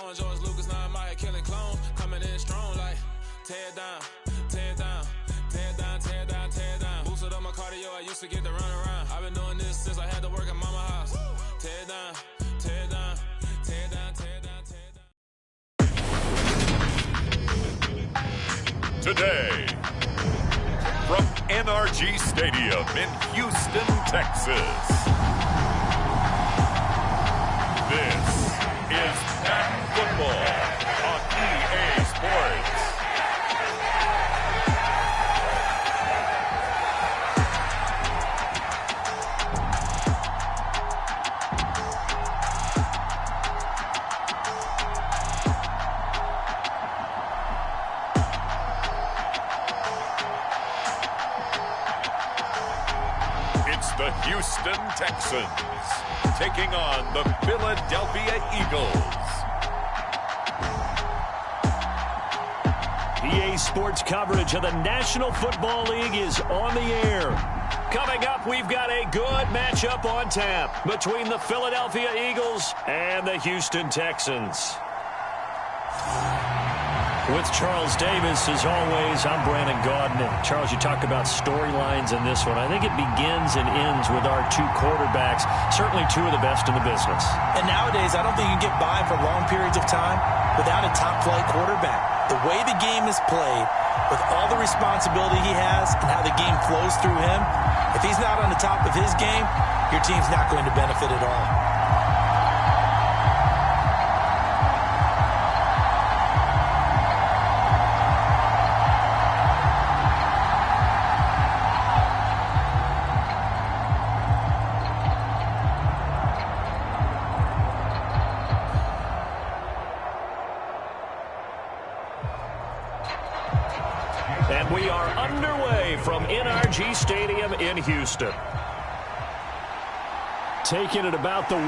on George Lucas, now I'm out killing clones. Coming in strong like tear it down, tear it down, tear it down, tear it down, tear it down. Boosted up my cardio, I used to get to run around. I've been doing this since I had to work at mama house. Tear it down, tear it down, tear it down, tear it down, tear it down. Today, from NRG Stadium in Houston, Texas, this is Pack Football on EA Sports. The Houston Texans taking on the Philadelphia Eagles. EA Sports coverage of the National Football League is on the air. Coming up, we've got a good matchup on tap between the Philadelphia Eagles and the Houston Texans. With Charles Davis, as always, I'm Brandon Gaudin. Charles, you talk about storylines in this one. I think it begins and ends with our two quarterbacks, certainly two of the best in the business. And nowadays, I don't think you can get by for long periods of time without a top-flight quarterback. The way the game is played, with all the responsibility he has and how the game flows through him, if he's not on the top of his game, your team's not going to benefit at all. And we are underway from NRG Stadium in Houston. Taking it about the 1.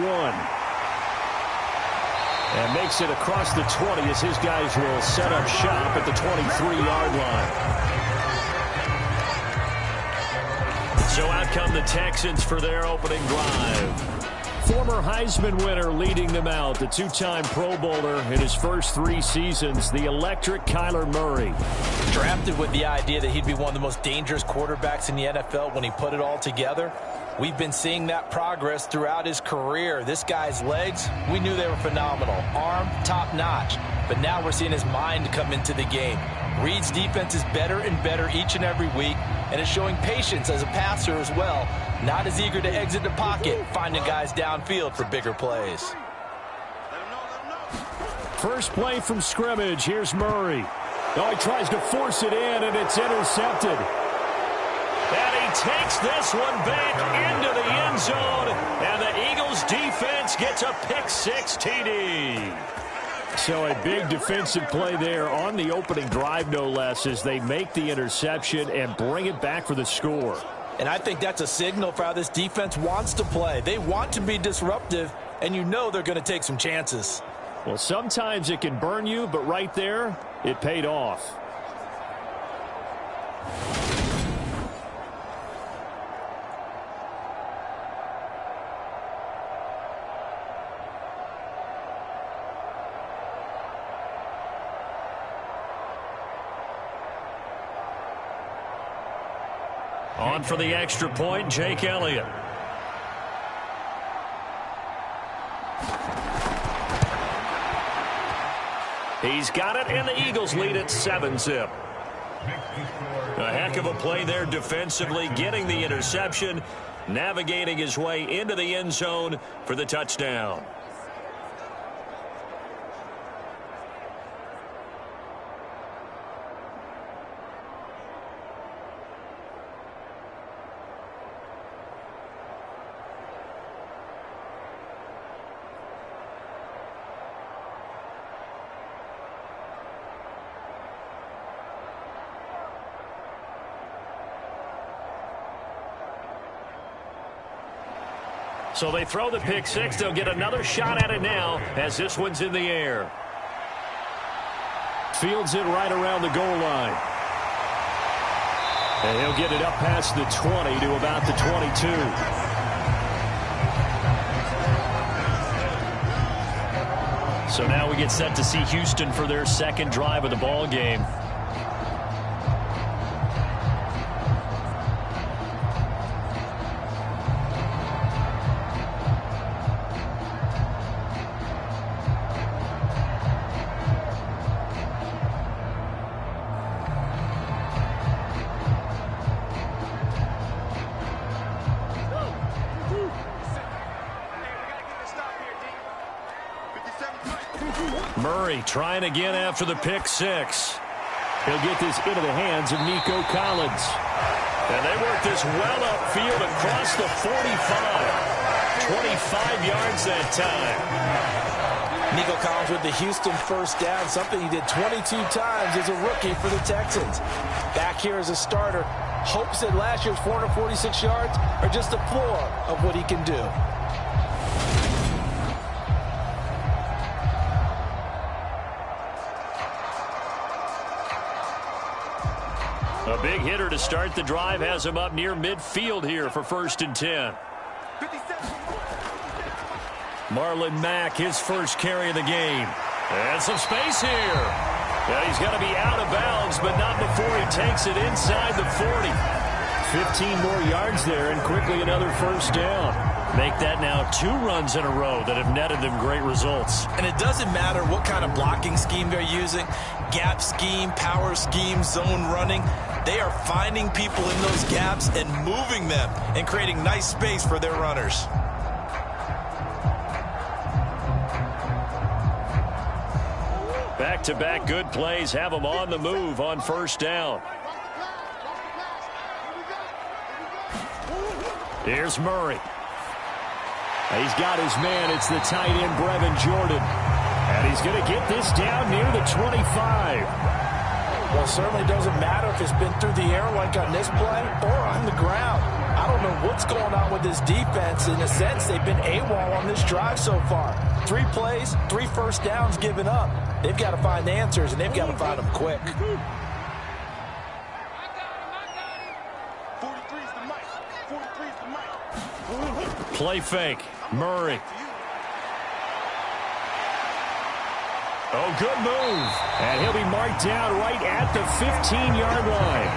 And makes it across the 20 as his guys will set up shop at the 23-yard line. So out come the Texans for their opening drive. Former Heisman winner leading them out, the two-time Pro Bowler in his first 3 seasons, the electric Kyler Murray. Drafted with the idea that he'd be one of the most dangerous quarterbacks in the NFL when he put it all together. We've been seeing that progress throughout his career. This guy's legs, we knew they were phenomenal. Arm, top-notch. But now we're seeing his mind come into the game. Reed's defense is better and better each and every week, and is showing patience as a passer as well. Not as eager to exit the pocket, finding guys downfield for bigger plays. First play from scrimmage. Here's Murray. Oh, he tries to force it in, and it's intercepted. And he takes this one back into the end zone, and the Eagles defense gets a pick-6 TD. So a big defensive play there on the opening drive, no less, as they make the interception and bring it back for the score. And I think that's a signal for how this defense wants to play. They want to be disruptive, and you know they're going to take some chances. Well, sometimes it can burn you, but right there, it paid off. On for the extra point, Jake Elliott. He's got it, and the Eagles lead at 7-zip. A heck of a play there defensively, getting the interception, navigating his way into the end zone for the touchdown. So they throw the pick-6. They'll get another shot at it now as this one's in the air. Fields it right around the goal line. And he'll get it up past the 20 to about the 22. So now we get set to see Houston for their second drive of the ball game. Murray trying again after the pick six. He'll get this into the hands of Nico Collins. And they work this well upfield across the 45. 25 yards that time. Nico Collins with the Houston first down, something he did 22 times as a rookie for the Texans. Back here as a starter, hopes that last year's 446 yards are just the floor of what he can do. A big hitter to start the drive has him up near midfield here for 1st and 10. Marlon Mack, his first carry of the game. And some space here. And he's got to be out of bounds, but not before he takes it inside the 40. 15 more yards there, and quickly another first down. Make that now 2 runs in a row that have netted them great results. And it doesn't matter what kind of blocking scheme they're using, gap scheme, power scheme, zone running. They are finding people in those gaps and moving them and creating nice space for their runners. Back-to-back good plays have them on the move on first down. Here's Murray. He's got his man. It's the tight end, Brevin Jordan. And he's going to get this down near the 25. Well, it certainly doesn't matter if it's been through the air like on this play or on the ground. I don't know what's going on with this defense. In a sense, they've been AWOL on this drive so far. 3 plays, 3 first downs given up. They've got to find answers, and they've got to find them quick. Play fake. Murray. Oh, good move. And he'll be marked down right at the 15-yard line.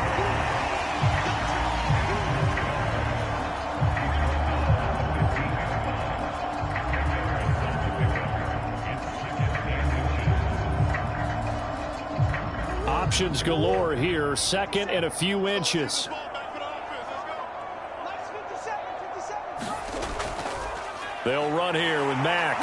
Options galore here. 2nd and a few inches. They'll run here with Mack.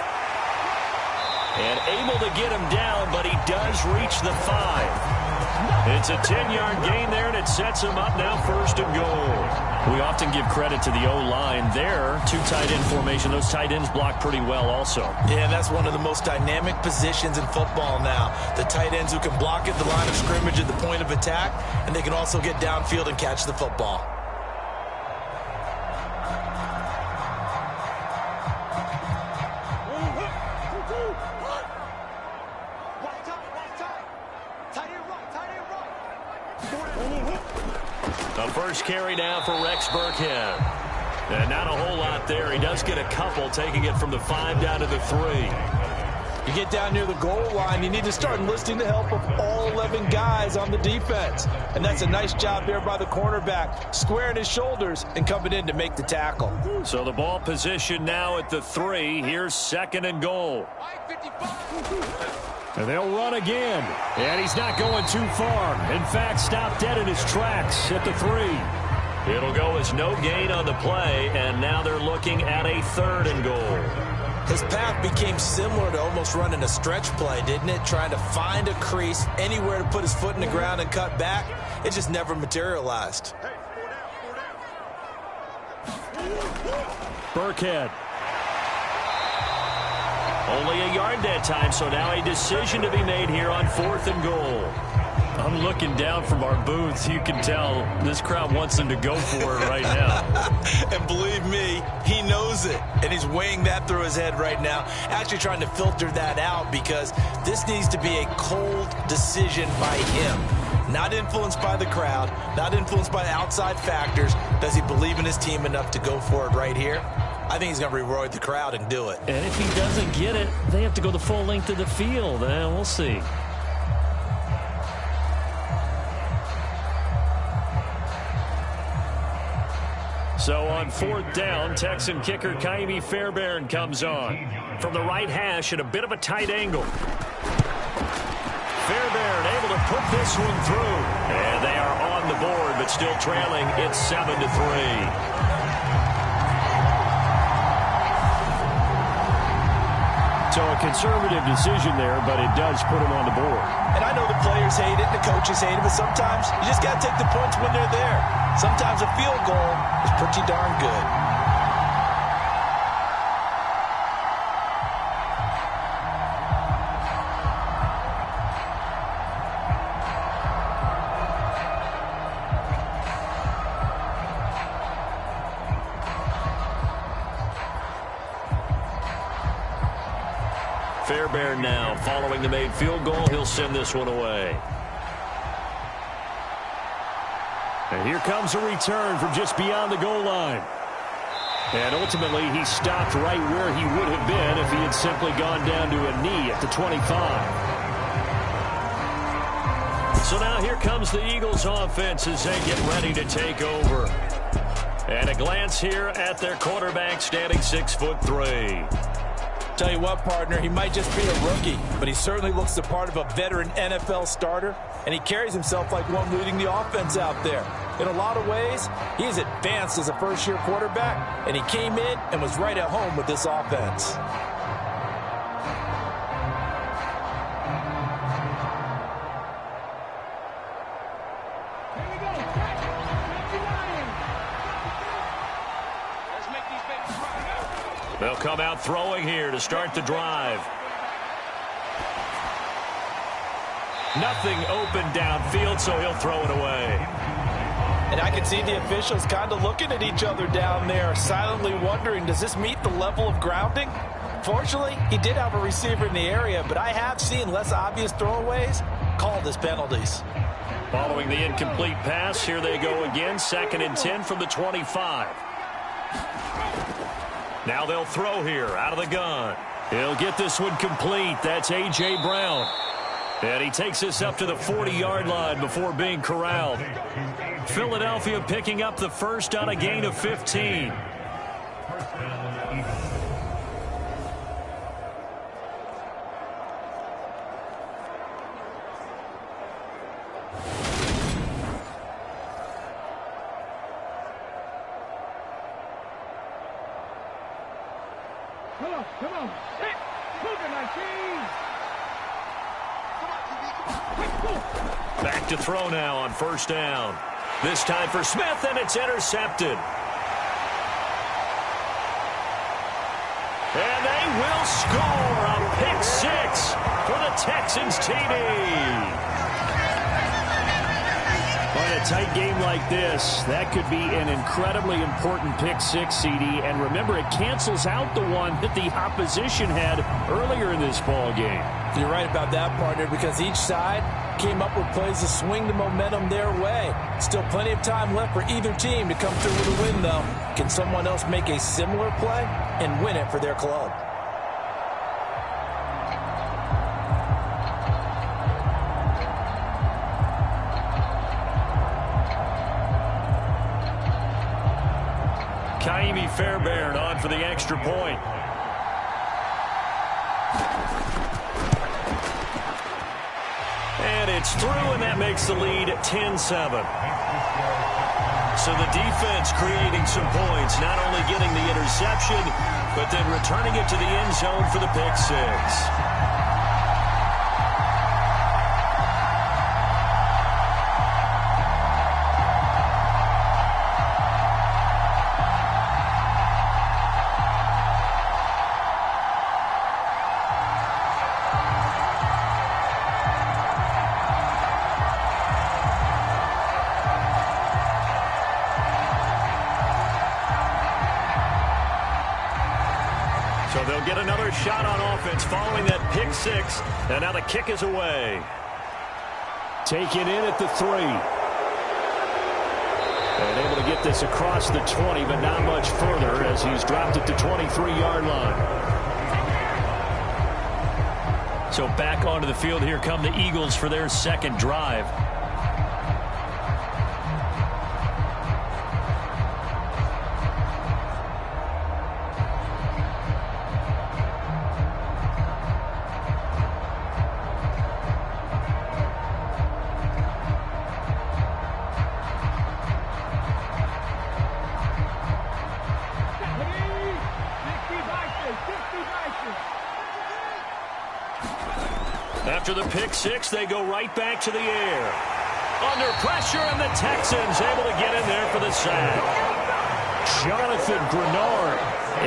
And able to get him down, but he does reach the 5. It's a 10-yard gain there, and it sets him up now 1st and goal. We often give credit to the O-line there. 2 tight end formation. Those tight ends block pretty well also. Yeah, that's one of the most dynamic positions in football now. The tight ends who can block at the line of scrimmage at the point of attack, and they can also get downfield and catch the football. First carry now for Rex Burkhead. And not a whole lot there. He does get a couple, taking it from the 5 down to the 3. You get down near the goal line, you need to start enlisting the help of all 11 guys on the defense. And that's a nice job there by the cornerback, squaring his shoulders and coming in to make the tackle. So the ball position now at the 3. Here's 2nd and goal. And they'll run again. And he's not going too far. In fact, stopped dead in his tracks at the 3. It'll go as no gain on the play, and now they're looking at a 3rd and goal. His path became similar to almost running a stretch play, didn't it? Trying to find a crease, anywhere to put his foot in the ground and cut back. It just never materialized. Burkhead. Only a yard that time, so now a decision to be made here on 4th and goal. I'm looking down from our booth. You can tell this crowd wants him to go for it right now. And believe me, he knows it. And he's weighing that through his head right now. Actually trying to filter that out because this needs to be a cold decision by him. Not influenced by the crowd. Not influenced by outside factors. Does he believe in his team enough to go for it right here? I think he's going to reward the crowd and do it. And if he doesn't get it, they have to go the full length of the field. We'll see. So on 4th down, Texan kicker Kaimi Fairbairn comes on. From the right hash at a bit of a tight angle. Fairbairn able to put this one through. And they are on the board, but still trailing. It's 7-3. So a conservative decision there, but it does put him on the board. And I know the players hate it, the coaches hate it, but sometimes you just got to take the points when they're there. Sometimes a field goal is pretty darn good. Fairbairn now following the made field goal. He'll send this one away. And here comes a return from just beyond the goal line. And ultimately, he stopped right where he would have been if he had simply gone down to a knee at the 25. So now here comes the Eagles offense as they get ready to take over. And a glance here at their quarterback standing 6'3". Tell you what, partner, he might just be a rookie, but he certainly looks the part of a veteran NFL starter, and he carries himself like one leading the offense out there. In a lot of ways, he is advanced as a first-year quarterback, and he came in and was right at home with this offense. They'll come out throwing here to start the drive. Nothing open downfield, so he'll throw it away. And I can see the officials kind of looking at each other down there, silently wondering, does this meet the level of grounding? Fortunately, he did have a receiver in the area, but I have seen less obvious throwaways called as penalties. Following the incomplete pass, here they go again, 2nd and 10 from the 25. Now they'll throw here out of the gun. He'll get this one complete. That's A.J. Brown. And he takes this up to the 40-yard line before being corralled. Philadelphia picking up the first on a gain of 15. Come on. Hey, moving my team. Back to throw now on 1st down. This time for Smith, and it's intercepted. And they will score a pick 6 for the Texans TD. In a tight game like this, that could be an incredibly important pick 6, CD. And remember, it cancels out the one that the opposition had earlier in this ball game. You're right about that, partner, because each side came up with plays to swing the momentum their way. Still plenty of time left for either team to come through with a win, though. Can someone else make a similar play and win it for their club? Kaimi Fairbairn on for the extra point. And it's through, and that makes the lead 10-7. So the defense creating some points, not only getting the interception, but then returning it to the end zone for the pick 6. So they'll get another shot on offense following that pick 6. And now the kick is away. Taken in at the 3. And able to get this across the 20, but not much further as he's dropped it to 23-yard line. So back onto the field, here come the Eagles for their second drive. After the pick six, they go right back to the air. Under pressure, and the Texans able to get in there for the sack. Jonathan Grenard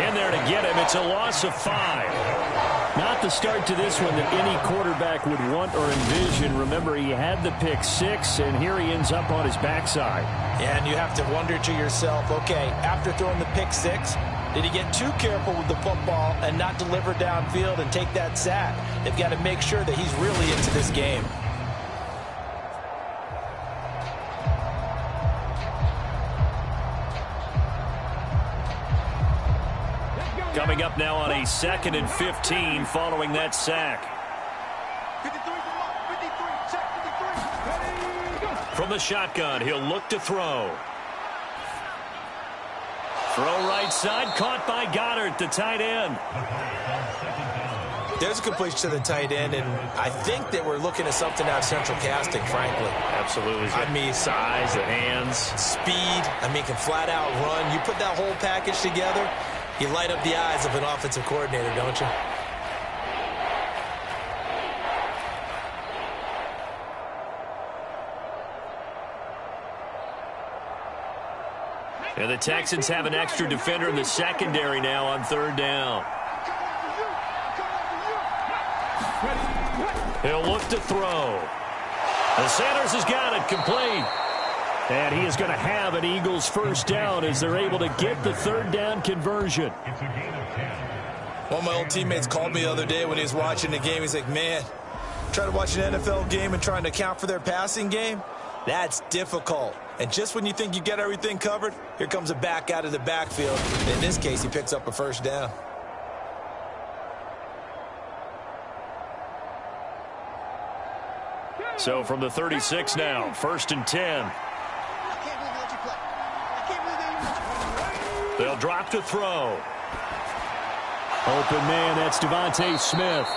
in there to get him. It's a loss of 5. Not the start to this one that any quarterback would want or envision. Remember, he had the pick six, and here he ends up on his backside. Yeah, and you have to wonder to yourself, okay, after throwing the pick six, did he get too careful with the football and not deliver downfield and take that sack? They've got to make sure that he's really into this game. Coming up now on a 2nd and 15 following that sack. 53, check 53. From the shotgun, he'll look to throw. Throw right side, caught by Goddard, the tight end. There's a completion to the tight end, and I think that we're looking at something out of central casting, frankly. Absolutely. I mean, size, the hands. Speed, I mean, can flat out run. You put that whole package together, you light up the eyes of an offensive coordinator, don't you? And the Texans have an extra defender in the secondary now on 3rd down. He'll look to throw. And Sanders has got it complete. And he is going to have an Eagles first down as they're able to get the 3rd down conversion. One of my old teammates called me the other day when he was watching the game. He's like, man, trying to watch an NFL game and trying to account for their passing game, that's difficult. And just when you think you get everything covered, here comes a back out of the backfield. And in this case, he picks up a first down. So from the 36 now, 1st and 10. They'll drop to throw. Open man, that's Devontae Smith.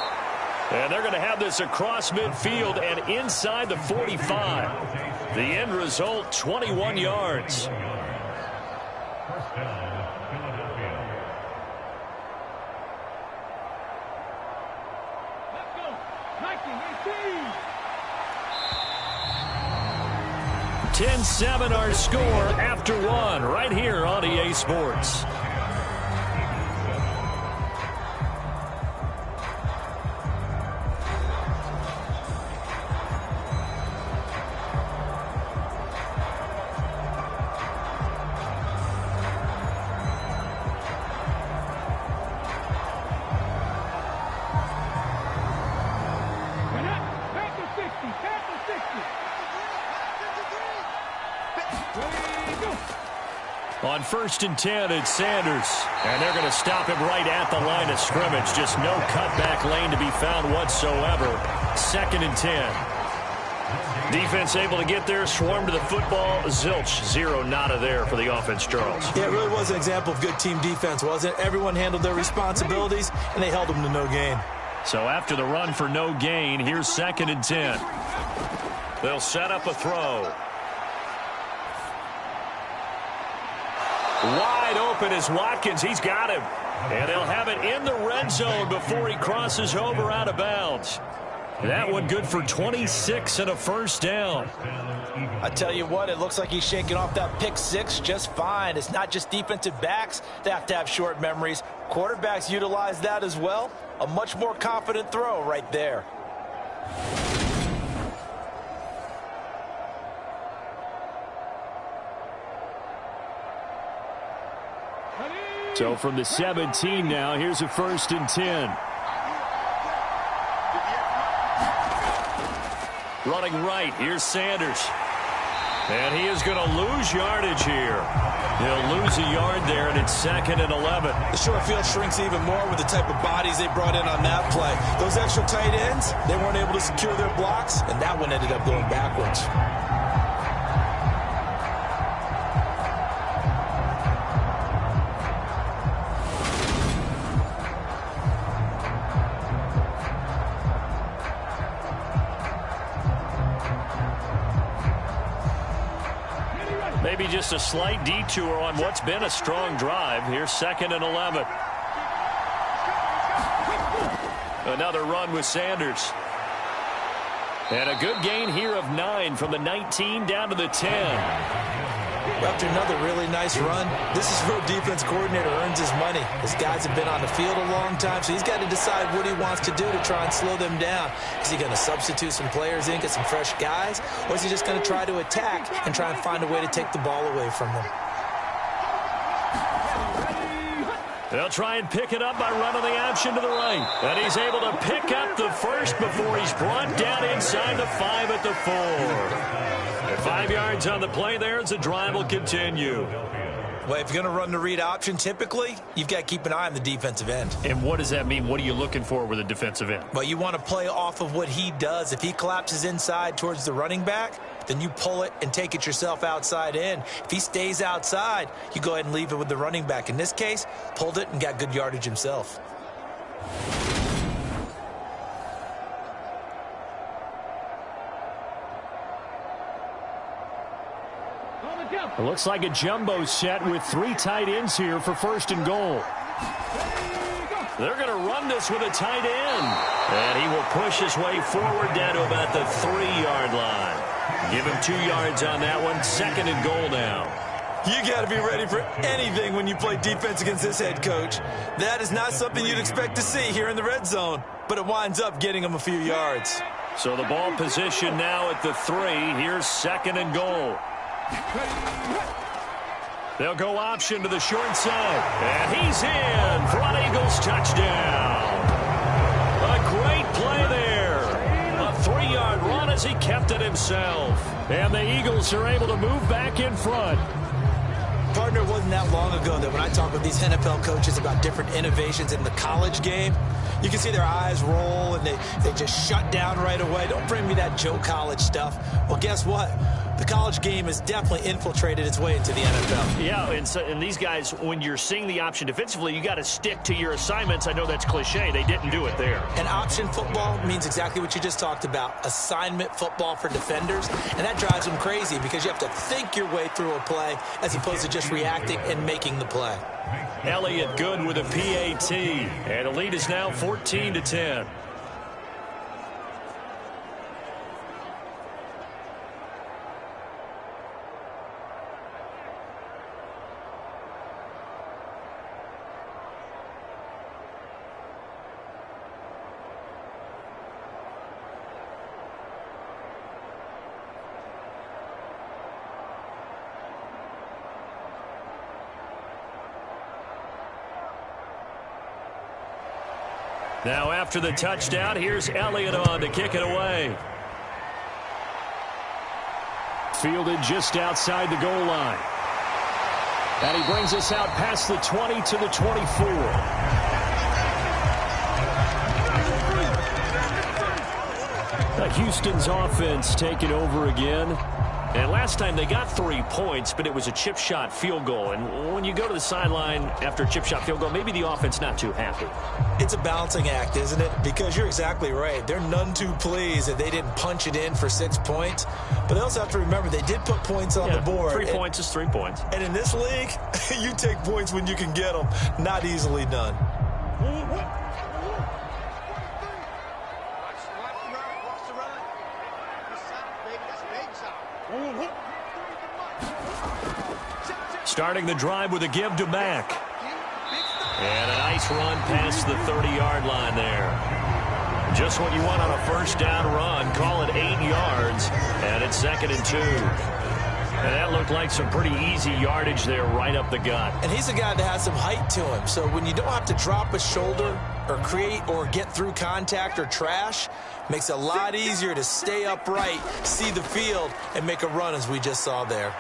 And they're going to have this across midfield and inside the 45. The end result, 21 yards. First down, Philadelphia. Let's go. 19-18. 10-7 our score after one right here on EA Sports. On 1st and 10, it's Sanders. And they're going to stop him right at the line of scrimmage. Just no cutback lane to be found whatsoever. 2nd and 10. Defense able to get there, swarm to the football. Zilch, 0 nada there for the offense, Charles. Yeah, it really was an example of good team defense, wasn't it? Everyone handled their responsibilities, and they held them to no gain. So after the run for no gain, here's 2nd and 10. They'll set up a throw. Wide open is Watkins. He's got him. And they'll have it in the red zone before he crosses over out of bounds. That one good for 26 and a first down. I tell you what, it looks like he's shaking off that pick six just fine. It's not just defensive backs that have short memories. Quarterbacks utilize that as well. A much more confident throw right there. So from the 17 now, here's a 1st and 10. Running right, here's Sanders. And he is going to lose yardage here. He'll lose a yard there, and it's 2nd and 11. The short field shrinks even more with the type of bodies they brought in on that play. Those extra tight ends, they weren't able to secure their blocks, and that one ended up going backwards. Maybe just a slight detour on what's been a strong drive. Here's 2nd and 11. Another run with Sanders. And a good gain here of 9 from the 19 down to the 10. After another really nice run, this is where a defense coordinator earns his money. His guys have been on the field a long time, so he's got to decide what he wants to do to try and slow them down. Is he going to substitute some players in, get some fresh guys, or is he just going to try to attack and try and find a way to take the ball away from them? They'll try and pick it up by running the option to the right. And he's able to pick up the first before he's brought down inside the 5 at the 4. 5 yards on the play there as the drive will continue. Well, if you're going to run the read option, typically, you've got to keep an eye on the defensive end. And what does that mean? What are you looking for with a defensive end? Well, you want to play off of what he does. If he collapses inside towards the running back, then you pull it and take it yourself outside in. If he stays outside, you go ahead and leave it with the running back. In this case, pulled it and got good yardage himself. It looks like a jumbo set with 3 tight ends here for 1st and goal. They're going to run this with a tight end. And he will push his way forward down to about the 3-yard line. Give him 2 yards on that one. 2nd and goal now. You got to be ready for anything when you play defense against this head coach. That is not something you'd expect to see here in the red zone, but it winds up getting him a few yards. So the ball position now at the 3. Here's 2nd and goal. They'll go option to the short side. And he's in for an Eagles touchdown. A great play there. A 3-yard run as he kept it himself. And the Eagles are able to move back in front. Partner, it wasn't that long ago that when I talk with these NFL coaches about different innovations in the college game, you can see their eyes roll and they just shut down right away. Don't bring me that Joe College stuff. Well, guess what? The college game has definitely infiltrated its way into the NFL. Yeah, and these guys, when you're seeing the option defensively, you got to stick to your assignments. I know that's cliche. They didn't do it there. And option football means exactly what you just talked about, assignment football for defenders. And that drives them crazy because you have to think your way through a play as opposed to just reacting and making the play. Elliott good with a PAT. And the lead is now 14-10. Now after the touchdown, here's Elliott on to kick it away. Fielded just outside the goal line. And he brings us out past the 20 to the 24. Houston's offense taking over again. And last time they got 3 points, but it was a chip shot field goal. And when you go to the sideline after a chip shot field goal, maybe the offense not too happy. It's a balancing act, isn't it? Because you're exactly right. They're none too pleased that they didn't punch it in for 6 points. But they also have to remember they did put points on the board. 3 points is 3 points. And in this league, you take points when you can get them. Not easily done. Starting the drive with a give to Mack. And a nice run past the 30-yard line there. Just what you want on a first down run. Call it 8 yards. And it's 2nd and 2. And that looked like some pretty easy yardage there right up the gut. And he's a guy that has some height to him. So when you don't have to drop a shoulder or create or get through contact or trash, makes it a lot easier to stay upright, see the field, and make a run as we just saw there.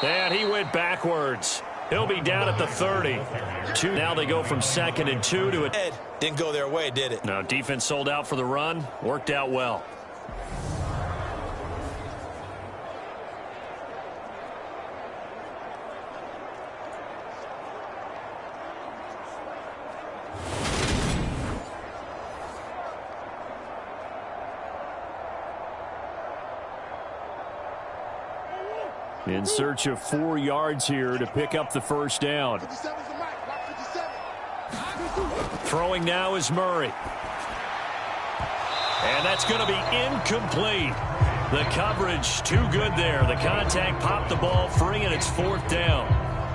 And he went backwards. He'll be down at the 30. Now they go from 2nd and 2 to it. Didn't go their way, did it? No, defense sold out for the run. Worked out well. In search of 4 yards here to pick up the first down. Throwing now is Murray. And that's going to be incomplete. The coverage too good there. The contact popped the ball free, and it's 4th down.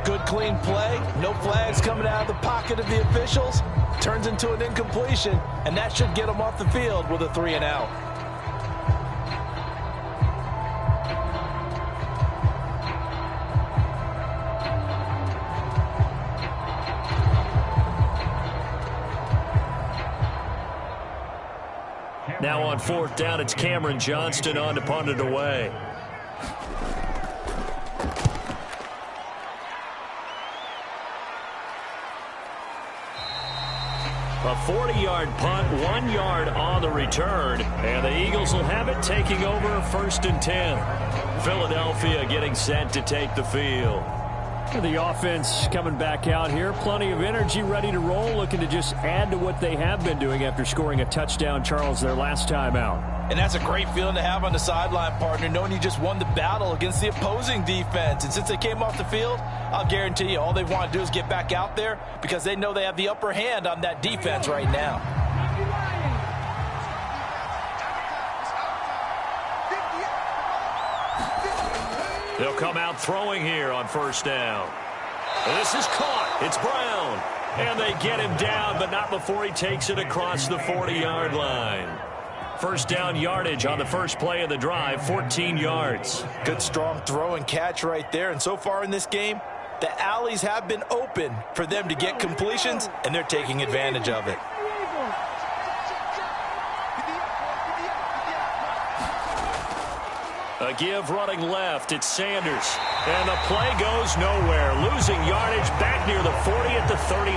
Good clean play. No flags coming out of the pocket of the officials. Turns into an incompletion, and that should get them off the field with a 3 and out. Now on 4th down, it's Cameron Johnston on to punt it away. A 40-yard punt, 1 yard on the return, and the Eagles will have it taking over 1st and 10. Philadelphia getting set to take the field. The offense coming back out here. Plenty of energy, ready to roll, looking to just add to what they have been doing after scoring a touchdown, Charles, their last time out. And that's a great feeling to have on the sideline, partner, knowing you just won the battle against the opposing defense. And since they came off the field, I'll guarantee you all they want to do is get back out there because they know they have the upper hand on that defense right now. They'll come out throwing here on 1st down. This is caught. It's Brown. And they get him down, but not before he takes it across the 40-yard line. 1st down yardage on the first play of the drive, 14 yards. Good strong throw and catch right there. And so far in this game, the alleys have been open for them to get completions, and they're taking advantage of it. A give running left. It's Sanders. And the play goes nowhere. Losing yardage back near the 40 at the 39.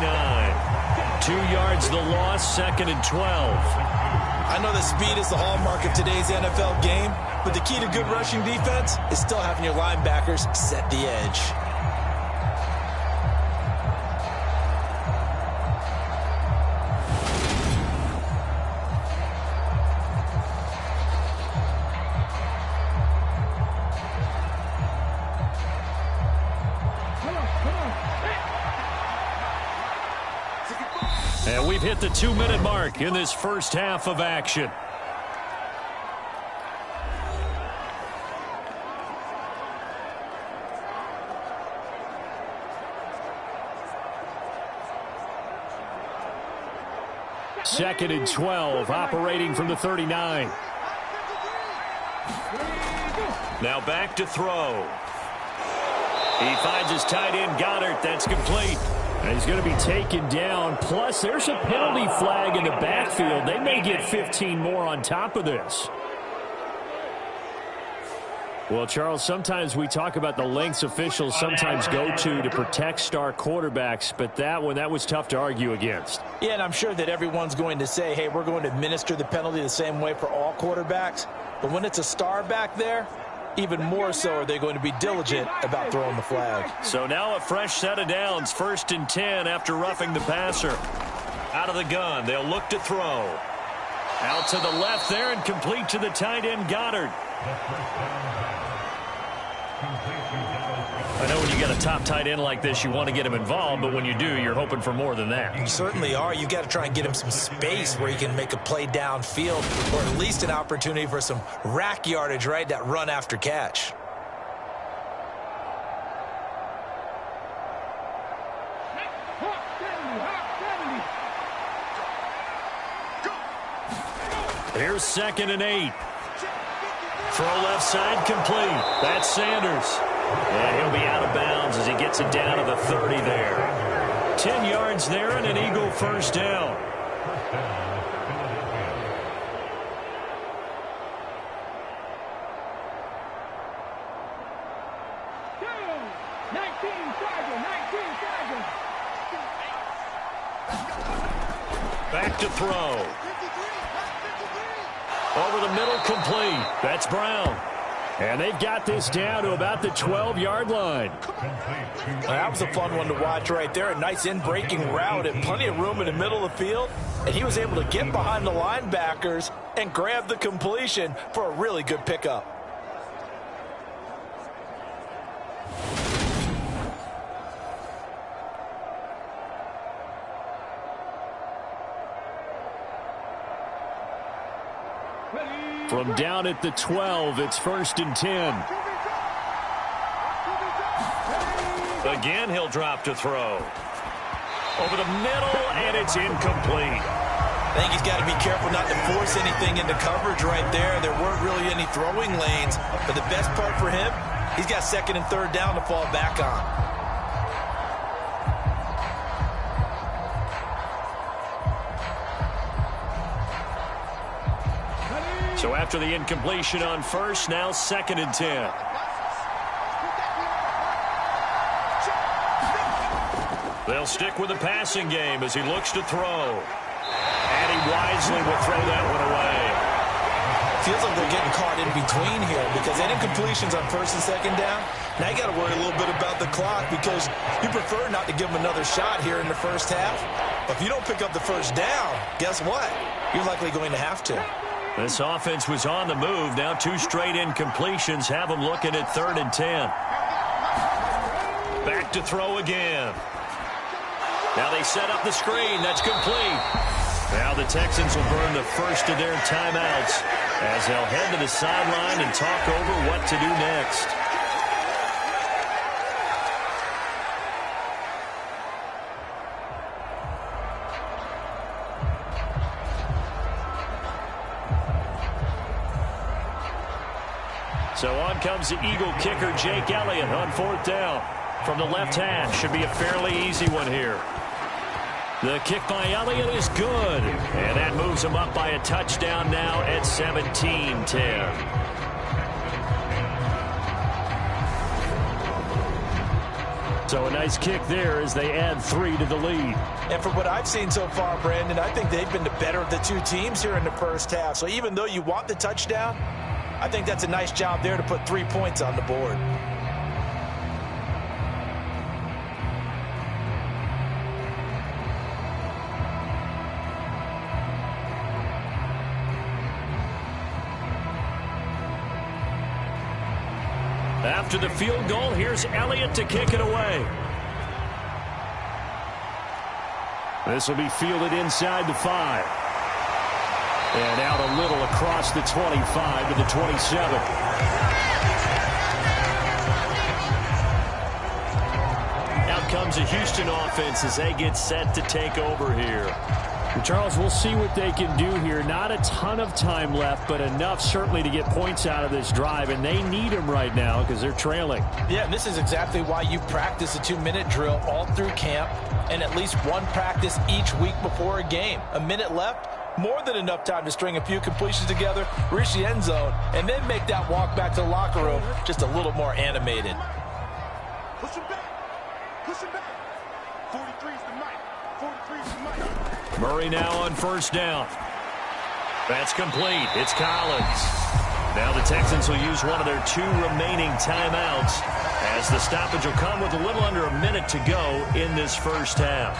2 yards the loss, 2nd and 12. I know that speed is the hallmark of today's NFL game, but the key to good rushing defense is still having your linebackers set the edge. And we've hit the 2-minute mark in this first half of action. Second and 12, operating from the 39. Now back to throw. He finds his tight end, Goddard. That's complete. And he's going to be taken down. Plus, there's a penalty flag in the backfield. They may get 15 more on top of this. Well, Charles, sometimes we talk about the lengths officials sometimes go to protect star quarterbacks, but that was tough to argue against. Yeah, and I'm sure that everyone's going to say, hey, we're going to administer the penalty the same way for all quarterbacks. But when it's a star back there, even more so are they going to be diligent about throwing the flag. So now a fresh set of downs, 1st and 10 after roughing the passer. Out of the gun, they'll look to throw. Out to the left there and complete to the tight end, Goddard. I know when you got a top tight end like this, you want to get him involved, but when you do, you're hoping for more than that. You certainly are. You got to try and get him some space where he can make a play downfield, or at least an opportunity for some rack yardage, right? That run after catch. Here's 2nd and 8. Throw left side complete. That's Sanders. And he'll be out of bounds as he gets it down to the 30 there. 10 yards there and an Eagle first down. Back to throw. Over the middle, complete. That's Brown. And they've got this down to about the 12-yard line. That was a fun one to watch right there. A nice in-breaking route and plenty of room in the middle of the field. And he was able to get behind the linebackers and grab the completion for a really good pickup. From down at the 12, it's 1st and 10. Again, he'll drop to throw. Over the middle, and it's incomplete. I think he's got to be careful not to force anything into coverage right there. There weren't really any throwing lanes. But the best part for him, he's got 2nd and 3rd down to fall back on. So after the incompletion on 1st, now 2nd and 10. They'll stick with the passing game as he looks to throw. And he wisely will throw that one away. Feels like they're getting caught in between here because any incompletions on 1st and 2nd down, now you got to worry a little bit about the clock because you prefer not to give them another shot here in the 1st half. But if you don't pick up the 1st down, guess what? You're likely going to have to. This offense was on the move. Now 2 straight incompletions have them looking at 3rd and 10. Back to throw again. Now they set up the screen. That's complete. Now the Texans will burn the first of their timeouts as they'll head to the sideline and talk over what to do next. So on comes the Eagle kicker, Jake Elliott, on 4th down. From the left hash, should be a fairly easy one here. The kick by Elliott is good. And that moves him up by a touchdown now at 17-10. So a nice kick there as they add 3 to the lead. And from what I've seen so far, Brandon, I think they've been the better of the 2 teams here in the 1st half. So even though you want the touchdown, I think that's a nice job there to put 3 points on the board. After the field goal, here's Elliott to kick it away. This will be fielded inside the 5. And out a little across the 25 to the 27. Out comes a Houston offense as they get set to take over here. And Charles, we'll see what they can do here. Not a ton of time left, but enough certainly to get points out of this drive. And they need them right now because they're trailing. Yeah, and this is exactly why you practice a 2-minute drill all through camp and at least one practice each week before a game. A minute left. More than enough time to string a few completions together, reach the end zone, and then make that walk back to the locker room just a little more animated. Push him back. Push him back. 43's the mic. 43's the mic. Murray now on 1st down. That's complete. It's Collins. Now the Texans will use one of their 2 remaining timeouts as the stoppage will come with a little under a minute to go in this 1st half.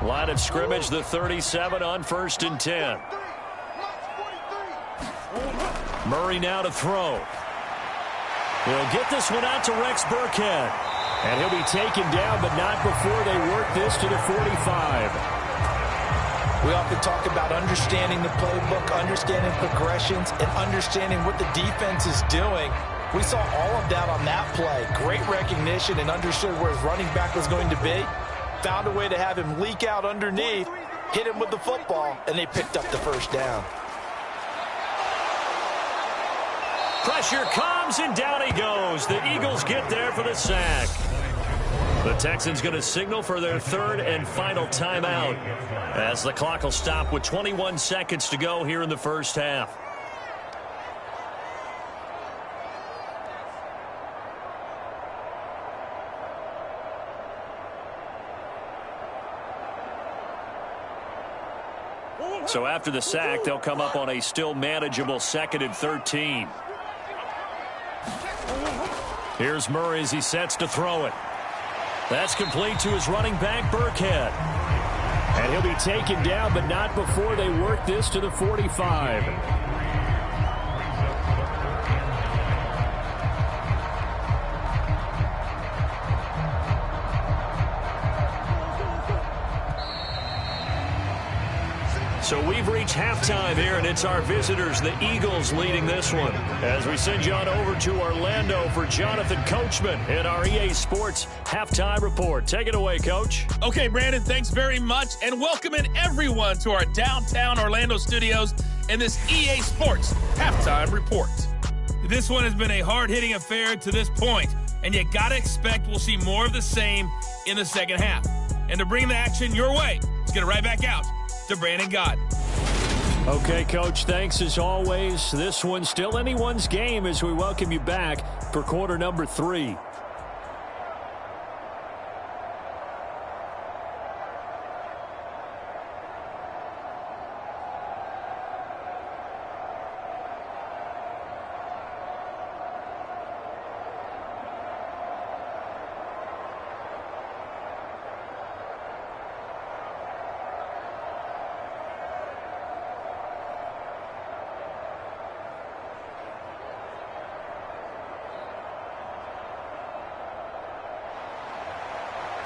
Line of scrimmage, the 37 on 1st and 10. Murray now to throw. He'll get this one out to Rex Burkhead. And he'll be taken down, but not before they work this to the 45. We often talk about understanding the playbook, understanding progressions, and understanding what the defense is doing. We saw all of that on that play. Great recognition and understood where his running back was going to be. Found a way to have him leak out underneath, hit him with the football, and they picked up the first down. Pressure comes, and down he goes. The Eagles get there for the sack. The Texans going to signal for their third and final timeout as the clock will stop with 21 seconds to go here in the first half. So after the sack, they'll come up on a still manageable 2nd and 13. Here's Murray as he sets to throw it. That's complete to his running back, Burkhead. And he'll be taken down, but not before they work this to the 45. So we've reached halftime here, and it's our visitors, the Eagles, leading this one. As we send you on over to Orlando for Jonathan Coachman in our EA Sports Halftime Report. Take it away, Coach. Okay, Brandon, thanks very much, and welcome in everyone to our downtown Orlando studios and this EA Sports Halftime Report. This one has been a hard-hitting affair to this point, and you got to expect we'll see more of the same in the second half. And to bring the action your way, let's get it right back out to Brandon Gott. Okay, Coach, thanks as always. This one's still anyone's game as we welcome you back for quarter number 3.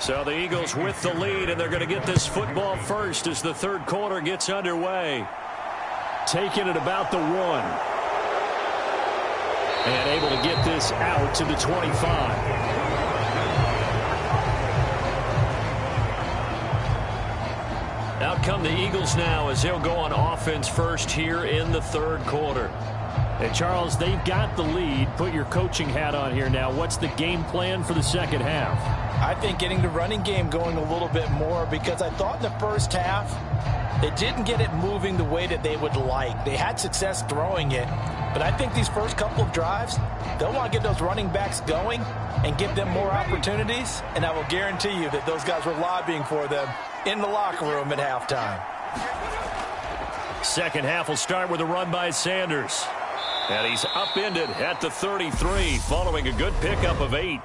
So the Eagles with the lead, and they're going to get this football first as the third quarter gets underway. Taking it about the 1. And able to get this out to the 25. Out come the Eagles now as they'll go on offense first here in the third quarter. And, Charles, they've got the lead. Put your coaching hat on here now. What's the game plan for the second half? I think getting the running game going a little bit more, because I thought in the first half they didn't get it moving the way that they would like. They had success throwing it, but I think these first couple of drives, they'll want to get those running backs going and give them more opportunities, and I will guarantee you that those guys were lobbying for them in the locker room at halftime. Second half will start with a run by Sanders. And he's upended at the 33 following a good pickup of 8.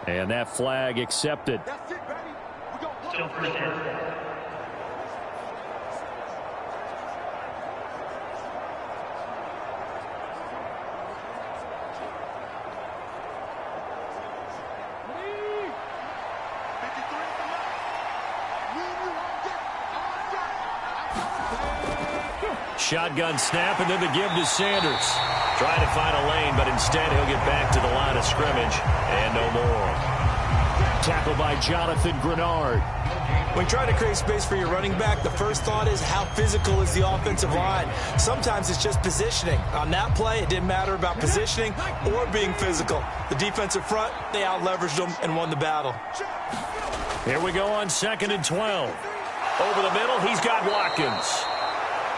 And that flag accepted. That's it, baby. We go. Still first down. Shotgun snap, and then the give to Sanders. Trying to find a lane, but instead he'll get back to the line of scrimmage, and no more. Tackled by Jonathan Grenard. When trying to create space for your running back, the first thought is how physical is the offensive line. Sometimes it's just positioning. On that play, it didn't matter about positioning or being physical. The defensive front, they out-leveraged them and won the battle. Here we go on 2nd and 12. Over the middle, he's got Watkins.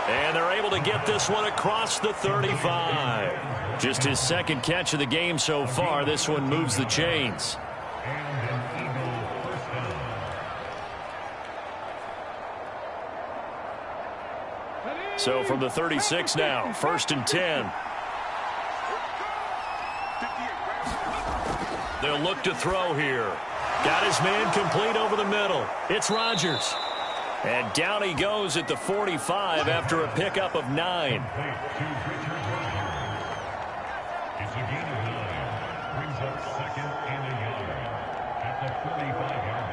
And they're able to get this one across the 35. Just his second catch of the game so far. This one moves the chains. So from the 36 now, 1st and 10. They'll look to throw here. Got his man complete over the middle. It's Rodgers. And down he goes at the 45 after a pickup of 9. It's a gain of 9. Brings up 2nd and a yard at the 45-yard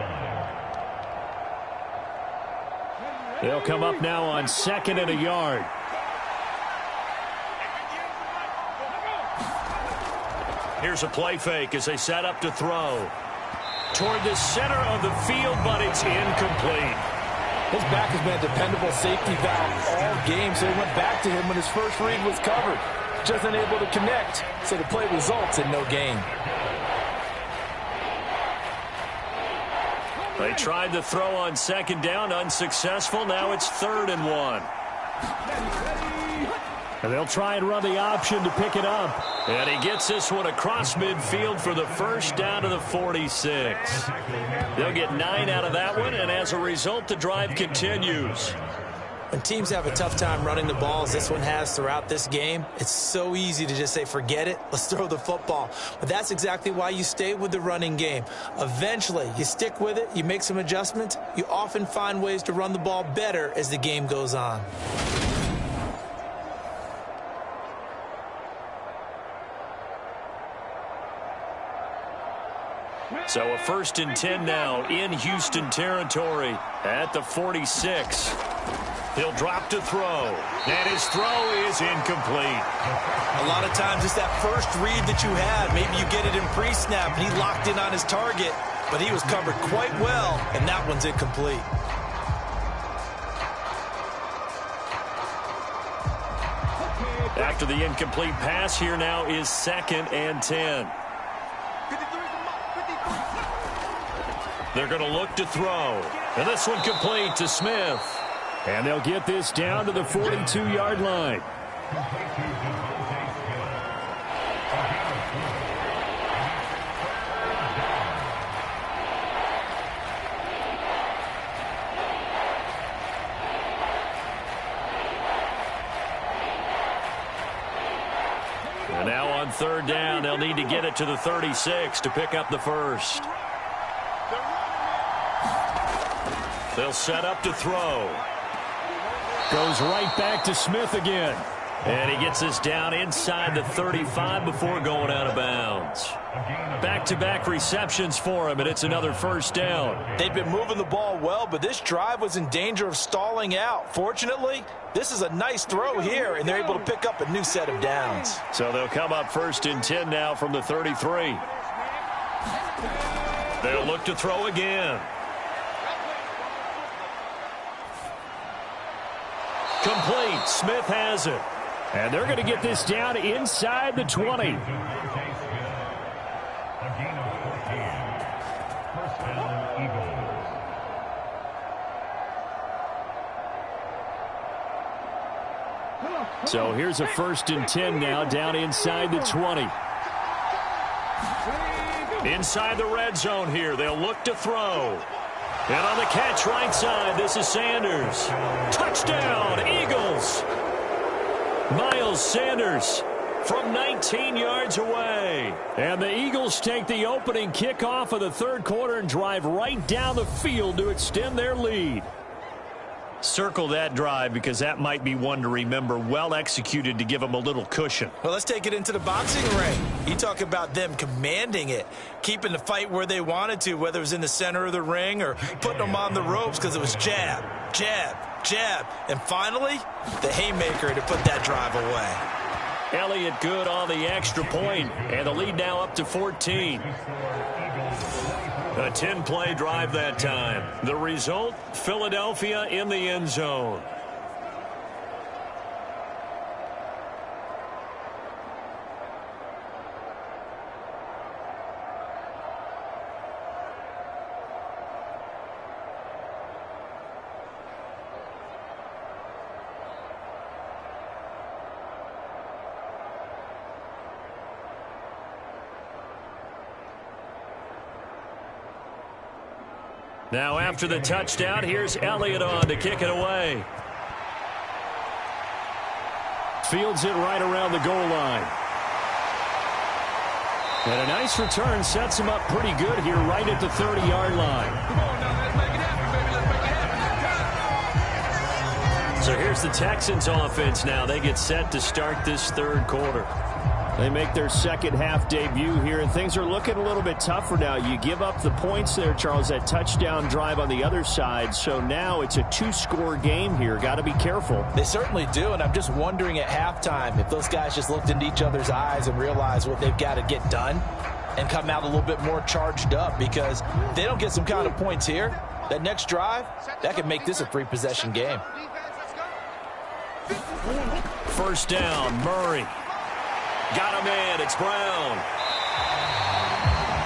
line. They'll come up now on 2nd and a yard. Here's a play fake as they set up to throw. Toward the center of the field, but it's incomplete. His back has been a dependable safety valve all game, so he went back to him when his first read was covered. Just unable to connect, so the play results in no gain. They tried to throw on 2nd down, unsuccessful. Now it's 3rd and 1. And they'll try and run the option to pick it up. And he gets this one across midfield for the first down to the 46. They'll get 9 out of that one, and as a result, the drive continues. When teams have a tough time running the ball, as this one has throughout this game, it's so easy to just say, forget it, let's throw the football. But that's exactly why you stay with the running game. Eventually, you stick with it, you make some adjustments, you often find ways to run the ball better as the game goes on. So a 1st and 10 now in Houston territory at the 46. He'll drop to throw, and his throw is incomplete. A lot of times it's that first read that you had. Maybe you get it in pre-snap, and he locked in on his target, but he was covered quite well, and that one's incomplete. After the incomplete pass, here now is 2nd and 10. They're going to look to throw. And this one complete to Smith. And they'll get this down to the 42-yard line. And now on 3rd down, they'll need to get it to the 36 to pick up the first. They'll set up to throw. Goes right back to Smith again. And he gets this down inside the 35 before going out of bounds. Back-to-back receptions for him, and it's another 1st down. They've been moving the ball well, but this drive was in danger of stalling out. Fortunately, this is a nice throw here, and they're able to pick up a new set of downs. So they'll come up 1st and 10 now from the 33. They'll look to throw again. Complete. Smith has it. And they're going to get this down inside the 20. So here's a 1st and 10 now down inside the 20. Inside the red zone here. They'll look to throw. And on the catch right side, this is Sanders. Touchdown, Eagles. Miles Sanders from 19 yards away. And the Eagles take the opening kickoff of the 3rd quarter and drive right down the field to extend their lead. Circle that drive because that might be one to remember. Well executed to give them a little cushion. Well, let's take it into the boxing ring. You talk about them commanding it, keeping the fight where they wanted to, whether it was in the center of the ring or putting them on the ropes because it was jab, jab, jab. And finally, the haymaker to put that drive away. Elliott good on the extra point, and the lead now up to 14. A 10-play drive that time. The result, Philadelphia in the end zone. Now after the touchdown, here's Elliott on to kick it away. Fields it right around the goal line. And a nice return sets him up pretty good here right at the 30-yard line. So here's the Texans offense now. They get set to start this 3rd quarter. They make their second half debut here, and things are looking a little bit tougher now. You give up the points there, Charles, that touchdown drive on the other side. So now it's a two-score game here. Got to be careful. They certainly do, and I'm just wondering at halftime if those guys just looked into each other's eyes and realized what they've got to get done and come out a little bit more charged up, because if they don't get some kind of points here, that next drive, that could make this a three-possession game. First down, Murray. Got him in. It's Brown.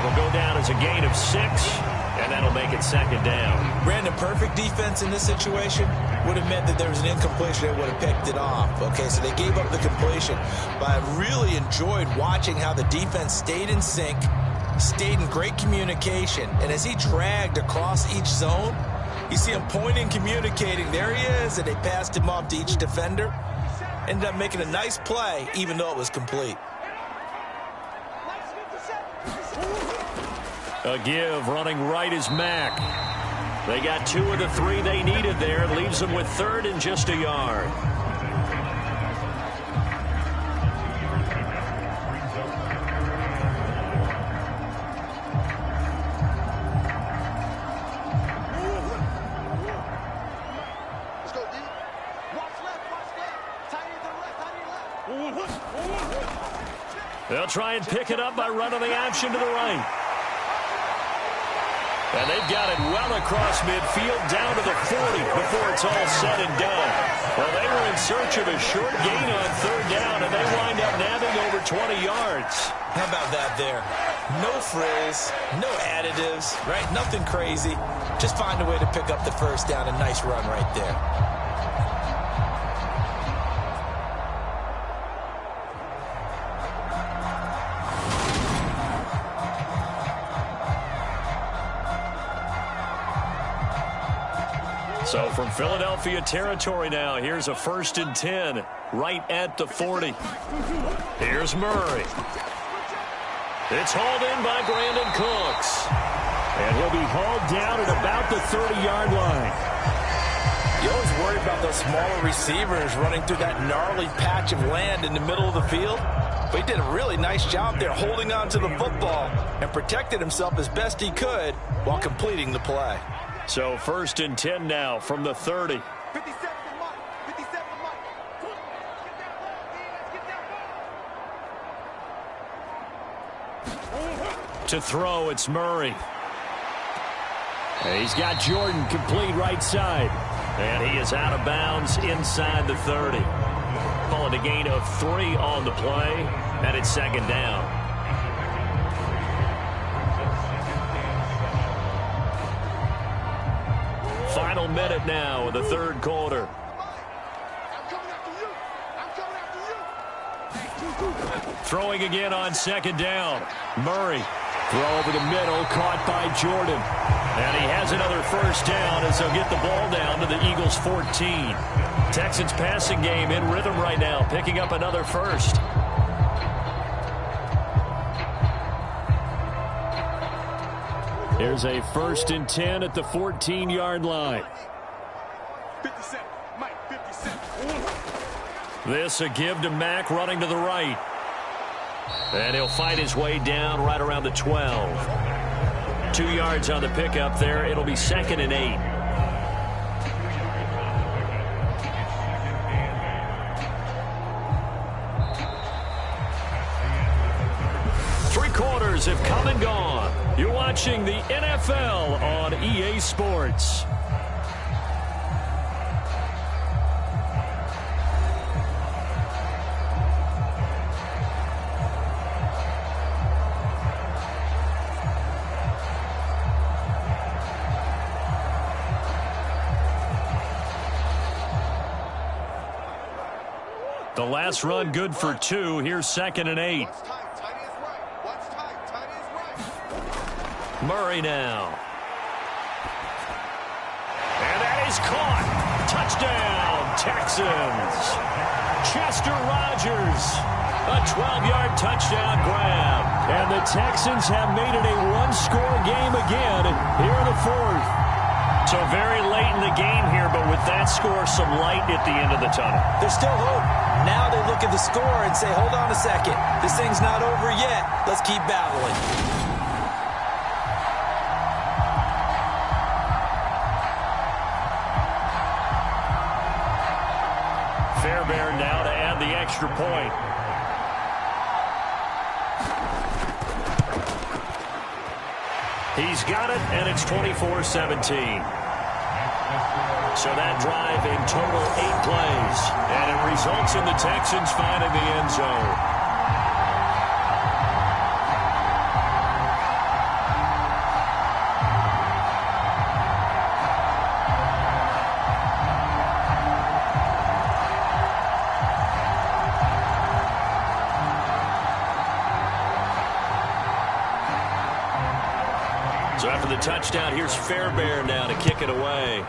It'll go down as a gain of 6, and that'll make it second down. Brandon, perfect defense in this situation would have meant that there was an incompletion. They would have picked it off. Okay, so they gave up the completion. But I really enjoyed watching how the defense stayed in sync, stayed in great communication. And as he dragged across each zone, you see him pointing, communicating. There he is, and they passed him off to each defender. Ended up making a nice play, even though it was complete. A give, running right is Mack. They got 2 of the 3 they needed there. Leaves them with third and just a yard. They'll try and pick it up by running the option to the right. And they've got it well across midfield down to the 40 before it's all said and done. Well, they were in search of a short gain on third down, and they wind up nabbing over 20 yards. How about that there? No frills, no additives, right? Nothing crazy. Just find a way to pick up the first down. A nice run right there. So from Philadelphia territory now, here's a 1st and 10 right at the 40. Here's Murray. It's hauled in by Brandon Cooks. And he'll be hauled down at about the 30-yard line. You always worry about those smaller receivers running through that gnarly patch of land in the middle of the field. But he did a really nice job there holding on to the football and protected himself as best he could while completing the play. So 1st and 10 now from the 30. 57 To throw, it's Murray. He's got Jordan complete right side. And he is out of bounds inside the 30. Calling a gain of 3 on the play. And it's second down. Final minute now in the third quarter. Throwing again on second down. Murray. Throw over the middle, caught by Jordan. And he has another first down as they'll get the ball down to the Eagles' 14. Texans passing game in rhythm right now, picking up another first. There's a 1st and 10 at the 14-yard line. 57, Mike, 57. This a give to Mack running to the right. And he'll fight his way down right around the 12. 2 yards on the pickup there. It'll be 2nd and 8. Three quarters have come and gone. You're watching the NFL on EA Sports. The last run good for 2. Here's 2nd and 8. Murray now. And that is caught. Touchdown, Texans. Chester Rogers. A 12-yard touchdown grab. And the Texans have made it a one-score game again here in the fourth. So very late in the game here, but with that score, some light at the end of the tunnel. There's still hope. Now they look at the score and say, hold on a second. This thing's not over yet. Let's keep battling. Fairbairn now to add the extra point. He's got it, and it's 24-17. So that drive in total 8 plays, and it results in the Texans finding the end zone. So after the touchdown, here's Fairbairn now to kick it away.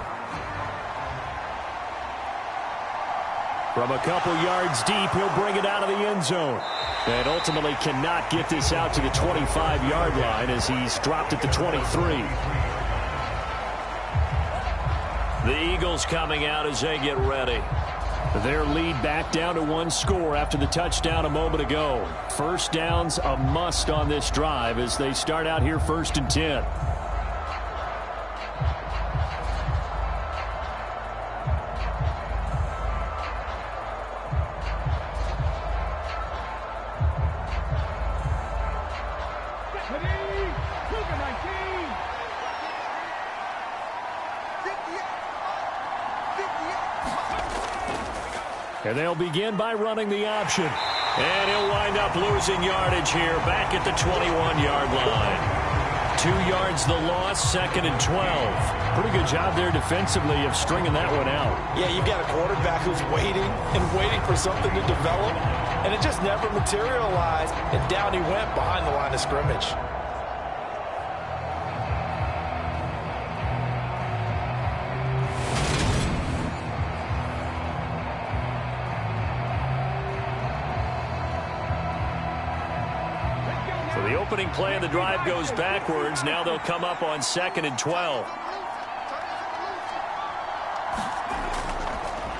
From a couple yards deep, he'll bring it out of the end zone. And ultimately cannot get this out to the 25-yard line as he's dropped at the 23. The Eagles coming out as they get ready. Their lead back down to 1 score after the touchdown a moment ago. First down's a must on this drive as they start out here 1st and 10. And they'll begin by running the option. And he'll wind up losing yardage here back at the 21-yard line. 2 yards the loss, 2nd and 12. Pretty good job there defensively of stringing that one out. Yeah, you've got a quarterback who's waiting and waiting for something to develop, and it just never materialized, and down he went behind the line of scrimmage. The opening play of the drive goes backwards. Now they'll come up on 2nd and 12.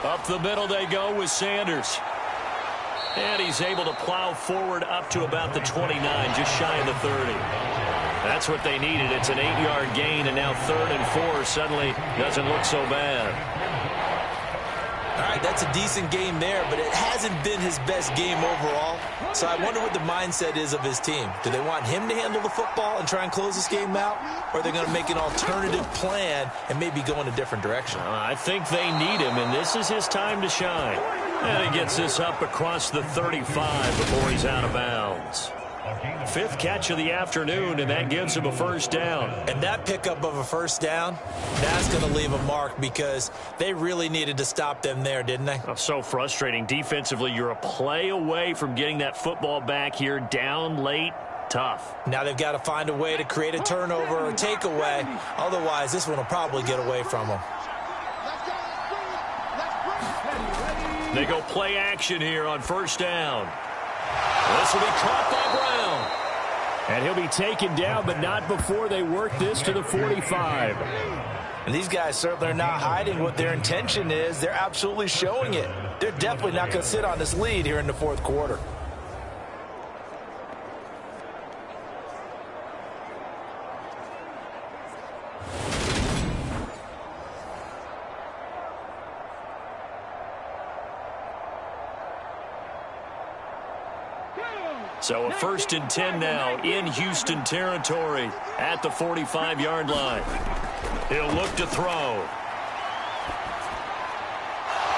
Up the middle they go with Sanders. And he's able to plow forward up to about the 29, just shy of the 30. That's what they needed. It's an 8-yard gain, and now 3rd and 4 suddenly doesn't look so bad. All right, that's a decent game there, but it hasn't been his best game overall. So I wonder what the mindset is of his team. Do they want him to handle the football and try and close this game out? Or are they going to make an alternative plan and maybe go in a different direction? I think they need him, and this is his time to shine. And he gets this up across the 35 before he's out of bounds. 5th catch of the afternoon, and that gives him a first down. And that pickup of a first down, that's going to leave a mark because they really needed to stop them there, didn't they? Oh, so frustrating. Defensively, you're a play away from getting that football back here down late. Tough. Now they've got to find a way to create a turnover or takeaway. Otherwise, this one will probably get away from them. They go play action here on first down. This will be caught by Brown. And he'll be taken down, but not before they work this to the 45. And these guys certainly are not hiding what their intention is. They're absolutely showing it. They're definitely not going to sit on this lead here in the 4th quarter. So a 1st and 10 now in Houston territory at the 45-yard line. He'll look to throw.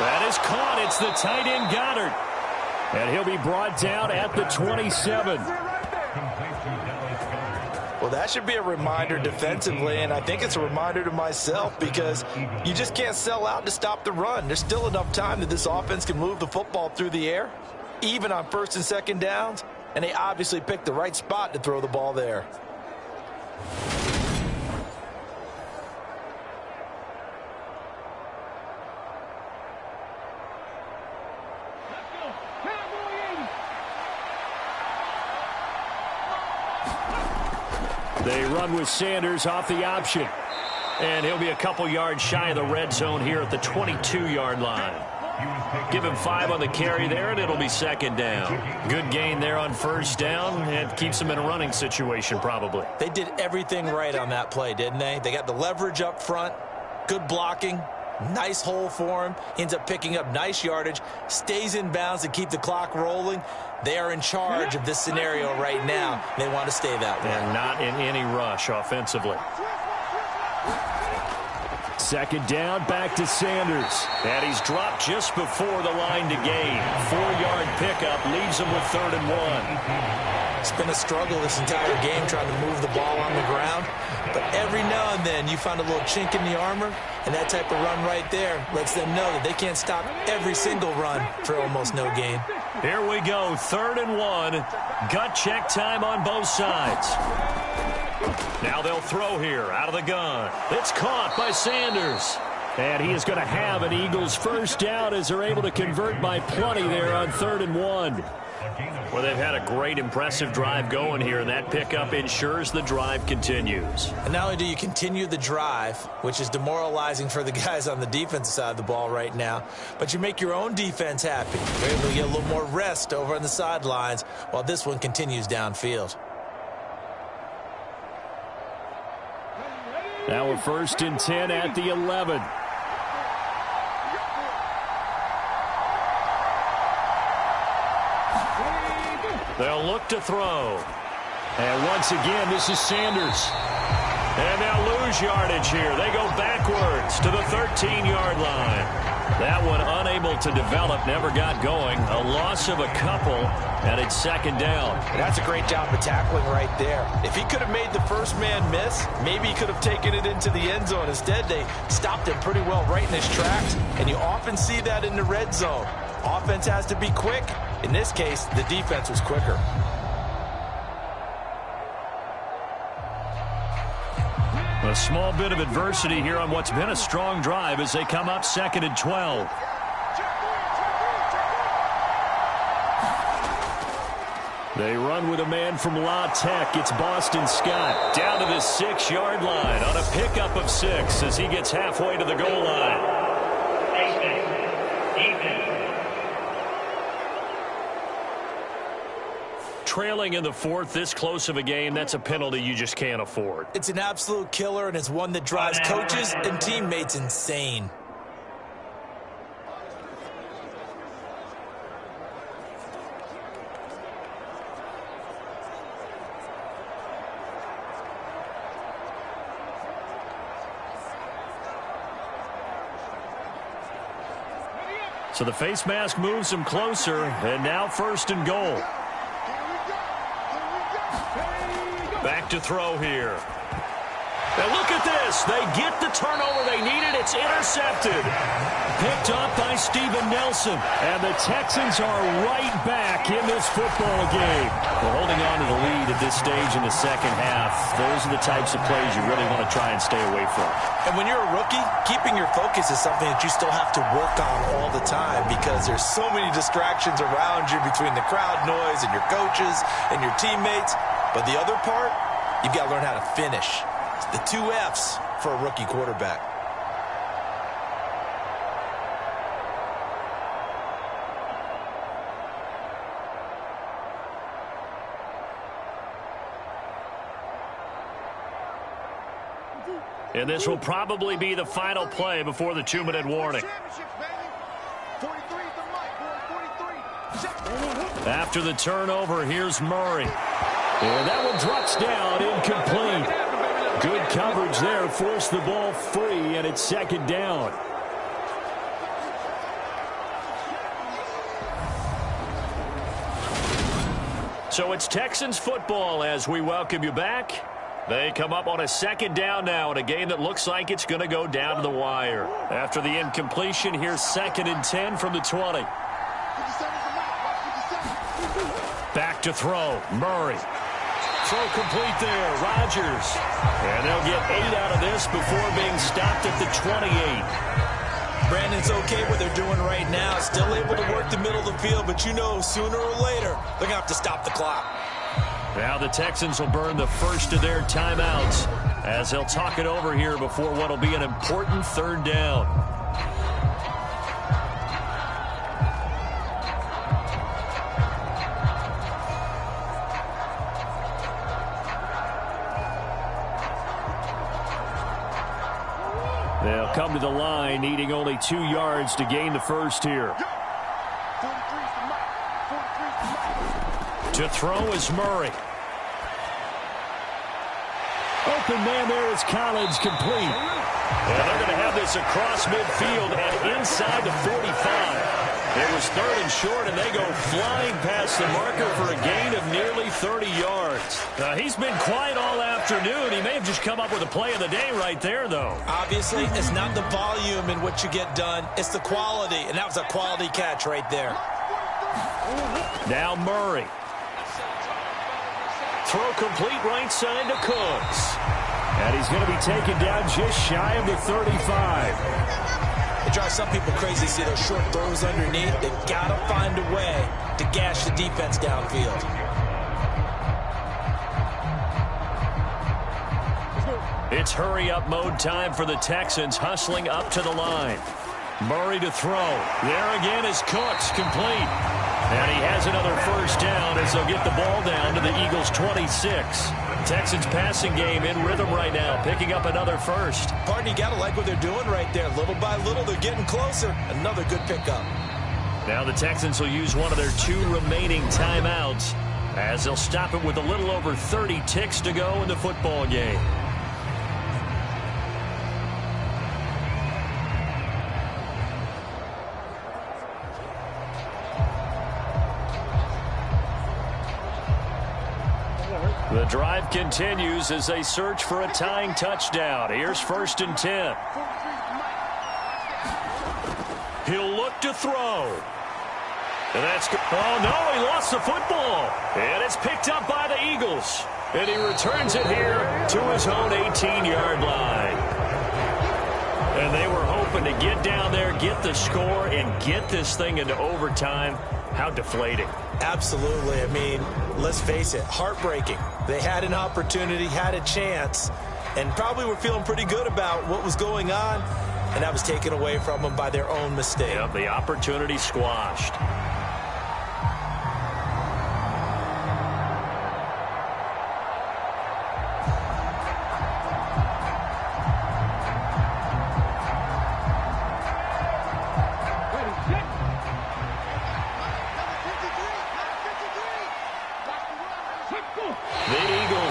That is caught. It's the tight end Goddard. And he'll be brought down at the 27. Well, that should be a reminder defensively, and I think it's a reminder to myself because you just can't sell out to stop the run. There's still enough time that this offense can move the football through the air, even on 1st and 2nd downs. And they obviously picked the right spot to throw the ball there. They run with Sanders off the option. And he'll be a couple yards shy of the red zone here at the 22-yard line. Give him 5 on the carry there, and it'll be second down. Good gain there on first down, and keeps him in a running situation probably. They did everything right on that play, didn't they? They got the leverage up front, good blocking, nice hole for him, ends up picking up nice yardage, stays in bounds to keep the clock rolling. They are in charge of this scenario right now. They want to stay that way. And not in any rush offensively. Second down, back to Sanders. And he's dropped just before the line to gain. 4-yard pickup leaves him with 3rd and 1. It's been a struggle this entire game trying to move the ball on the ground. But every now and then you find a little chink in the armor, and that type of run right there lets them know that they can't stop every single run for almost no gain. Here we go, 3rd and 1. Gut check time on both sides. Now they'll throw here out of the gun. It's caught by Sanders. And he is going to have an Eagles first down as they're able to convert by plenty there on 3rd and 1. Well, they've had a great, impressive drive going here, and that pickup ensures the drive continues. And not only do you continue the drive, which is demoralizing for the guys on the defensive side of the ball right now, but you make your own defense happy. You're able to get a little more rest over on the sidelines while this one continues downfield. Now we're 1st and 10 at the 11. They'll look to throw. And once again, this is Sanders. And they'll lose yardage here. They go backwards to the 13-yard line. That one unable to develop, never got going. A loss of a couple, and it's 2nd down. That's a great job of tackling right there. If he could have made the first man miss, maybe he could have taken it into the end zone. Instead, they stopped him pretty well right in his tracks, and you often see that in the red zone. Offense has to be quick. In this case, the defense was quicker. A small bit of adversity here on what's been a strong drive as they come up 2nd and 12. They run with a man from La Tech. It's Boston Scott down to the 6-yard line on a pickup of 6 as he gets halfway to the goal line. Trailing in the 4th, this close of a game, that's a penalty you just can't afford. It's an absolute killer, and it's one that drives coaches and teammates insane. So the face mask moves him closer, and now 1st and goal. Back to throw here. Now look at this. They get the turnover they needed. It's intercepted. Picked up by Steven Nelson. And the Texans are right back in this football game. We're holding on to the lead at this stage in the 2nd half. Those are the types of plays you really want to try and stay away from. And when you're a rookie, keeping your focus is something that you still have to work on all the time because there's so many distractions around you between the crowd noise and your coaches and your teammates. But the other part, you've got to learn how to finish. It's the 2 F's for a rookie quarterback. And this will probably be the final play before the 2-minute warning. After the turnover, here's Murray. And that one drops down, incomplete. Good coverage there, forced the ball free, and it's 2nd down. So it's Texans football as we welcome you back. They come up on a 2nd down now in a game that looks like it's going to go down to the wire. After the incompletion, here's 2nd and 10 from the 20. Back to throw, Murray. Throw complete there, Rodgers. And they'll get 8 out of this before being stopped at the 28. Brandon's okay what they're doing right now. Still able to work the middle of the field, but you know sooner or later they're going to have to stop the clock. Now the Texans will burn the first of their timeouts as they'll talk it over here before what will be an important third down. They'll come to the line, needing only 2 yards to gain the first here. To throw is Murray. Open man there is Collins, complete. And they're going to have this across midfield and inside the 45. It was 3rd and short, and they go flying past the marker for a gain of nearly 30 yards. He's been quiet all afternoon. He may have just come up with a play of the day right there, though. Obviously, it's not the volume in which you get done. It's the quality, and that was a quality catch right there. Now Murray. Throw complete right side to Cooks. And he's going to be taken down just shy of the 35. It drives some people crazy to see those short throws underneath. They've got to find a way to gash the defense downfield. It's hurry-up mode time for the Texans, hustling up to the line. Murray to throw. There again is Cooks, complete. And he has another first down as they'll get the ball down to the Eagles' 26. Texans passing game in rhythm right now, picking up another first. Pardon, you got to like what they're doing right there. Little by little, they're getting closer. Another good pickup. Now the Texans will use one of their 2 remaining timeouts as they'll stop it with a little over 30 ticks to go in the football game. The drive continues as they search for a tying touchdown. Here's 1st and 10. He'll look to throw. And that's good. Oh, no, he lost the football. And it's picked up by the Eagles. And he returns it here to his own 18-yard line. And they were hoping to get down there, get the score, and get this thing into overtime. How deflating. Absolutely. I mean, let's face it, heartbreaking. They had an opportunity, had a chance, and probably were feeling pretty good about what was going on, and that was taken away from them by their own mistake. Yep, the opportunity squashed.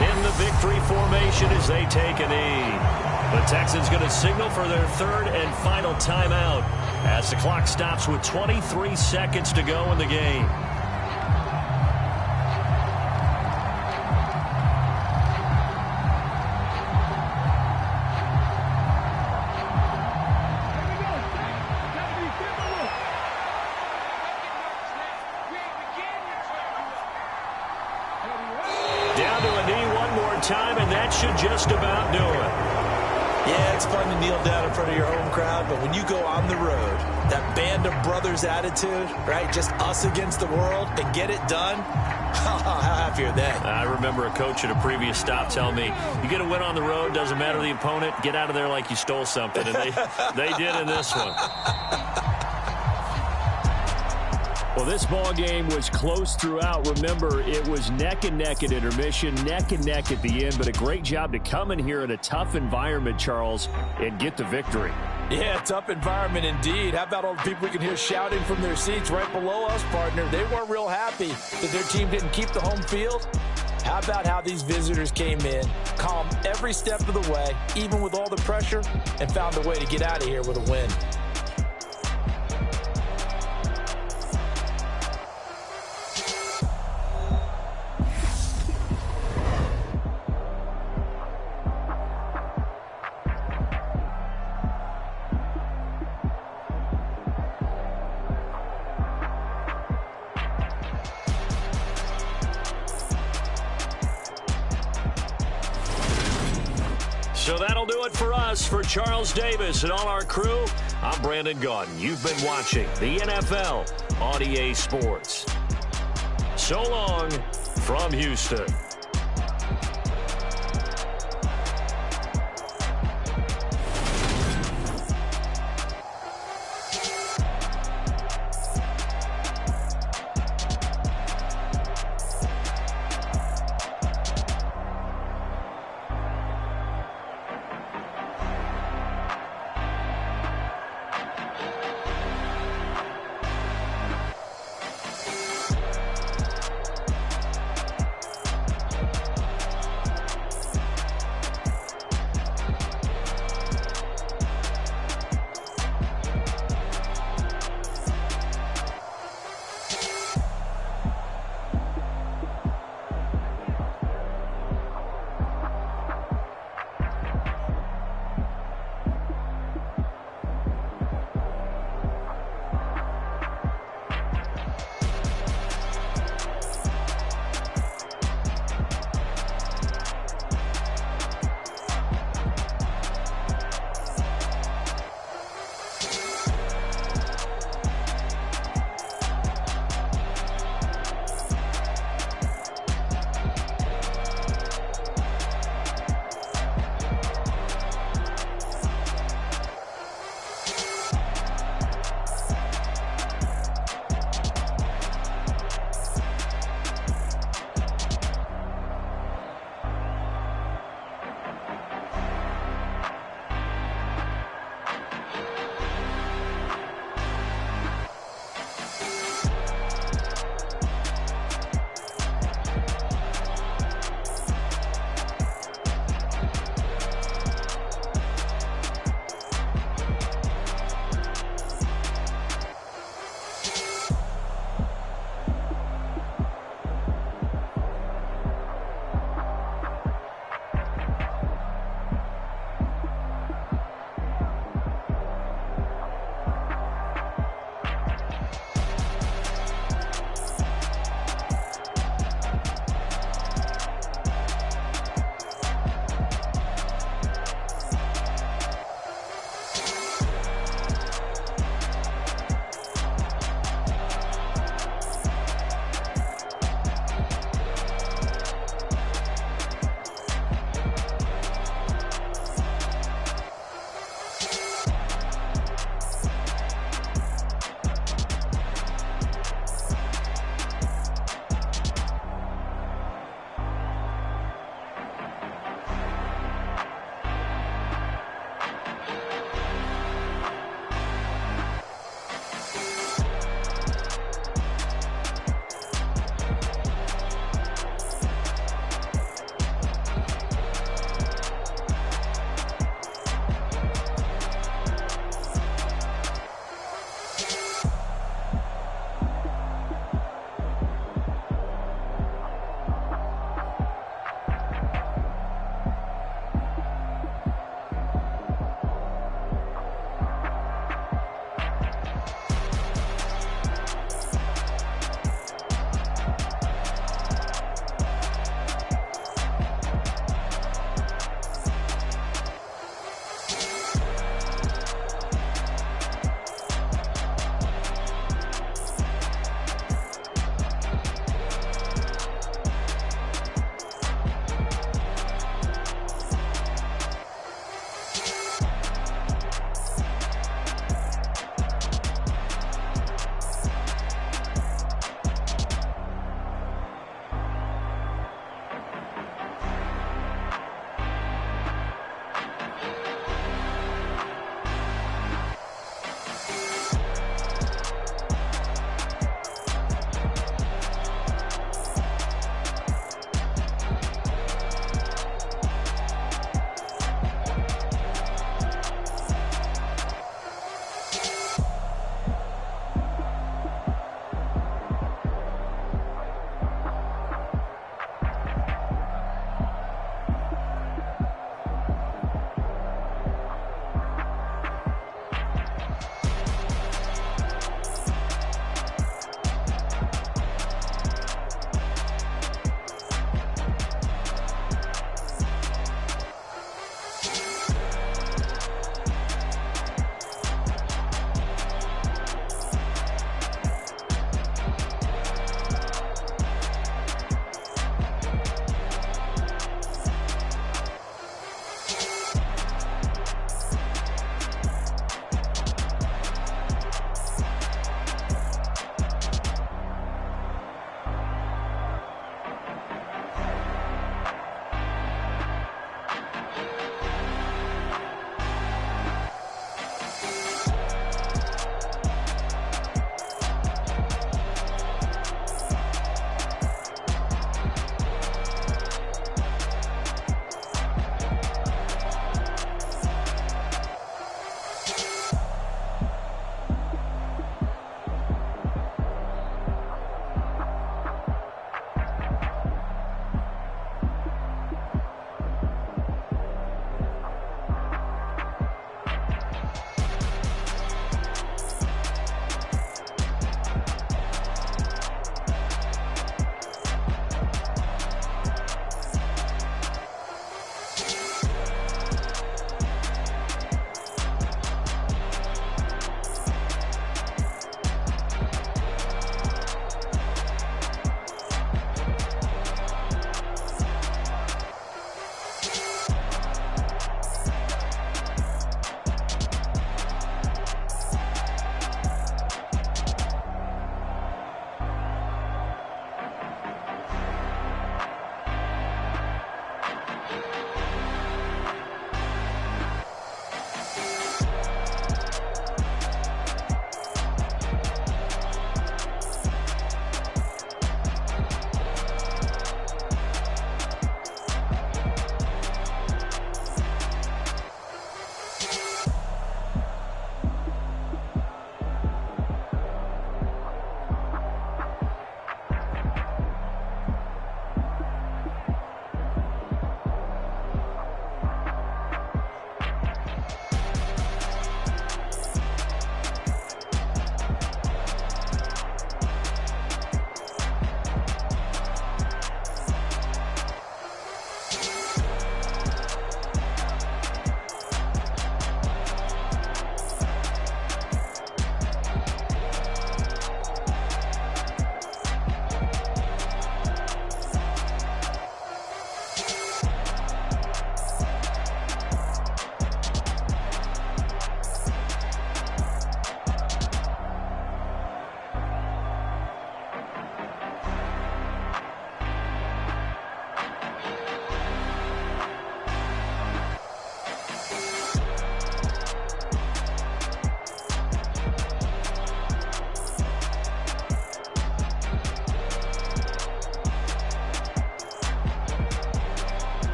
In the victory formation as they take a knee. The Texans going to signal for their 3rd and final timeout as the clock stops with 23 seconds to go in the game. Down to a knee one more time, and that should just about do it. Yeah, it's fun to kneel down in front of your home crowd, but when you go on the road, that band of brothers attitude, right, just us against the world, and get it done, how happy are they? I remember a coach at a previous stop telling me, you get a win on the road, doesn't matter the opponent, get out of there like you stole something, and they did in this one. Well, this ball game was close throughout. Remember, it was neck and neck at intermission, neck and neck at the end, but a great job to come in here in a tough environment, Charles, and get the victory. Yeah, tough environment indeed. How about all the people we can hear shouting from their seats right below us, partner? They weren't real happy that their team didn't keep the home field. How about how these visitors came in, calm every step of the way, even with all the pressure, and found a way to get out of here with a win. So that'll do it for us. For Charles Davis and all our crew, I'm Brandon Gaudin. You've been watching the NFL on EA Sports. So long from Houston.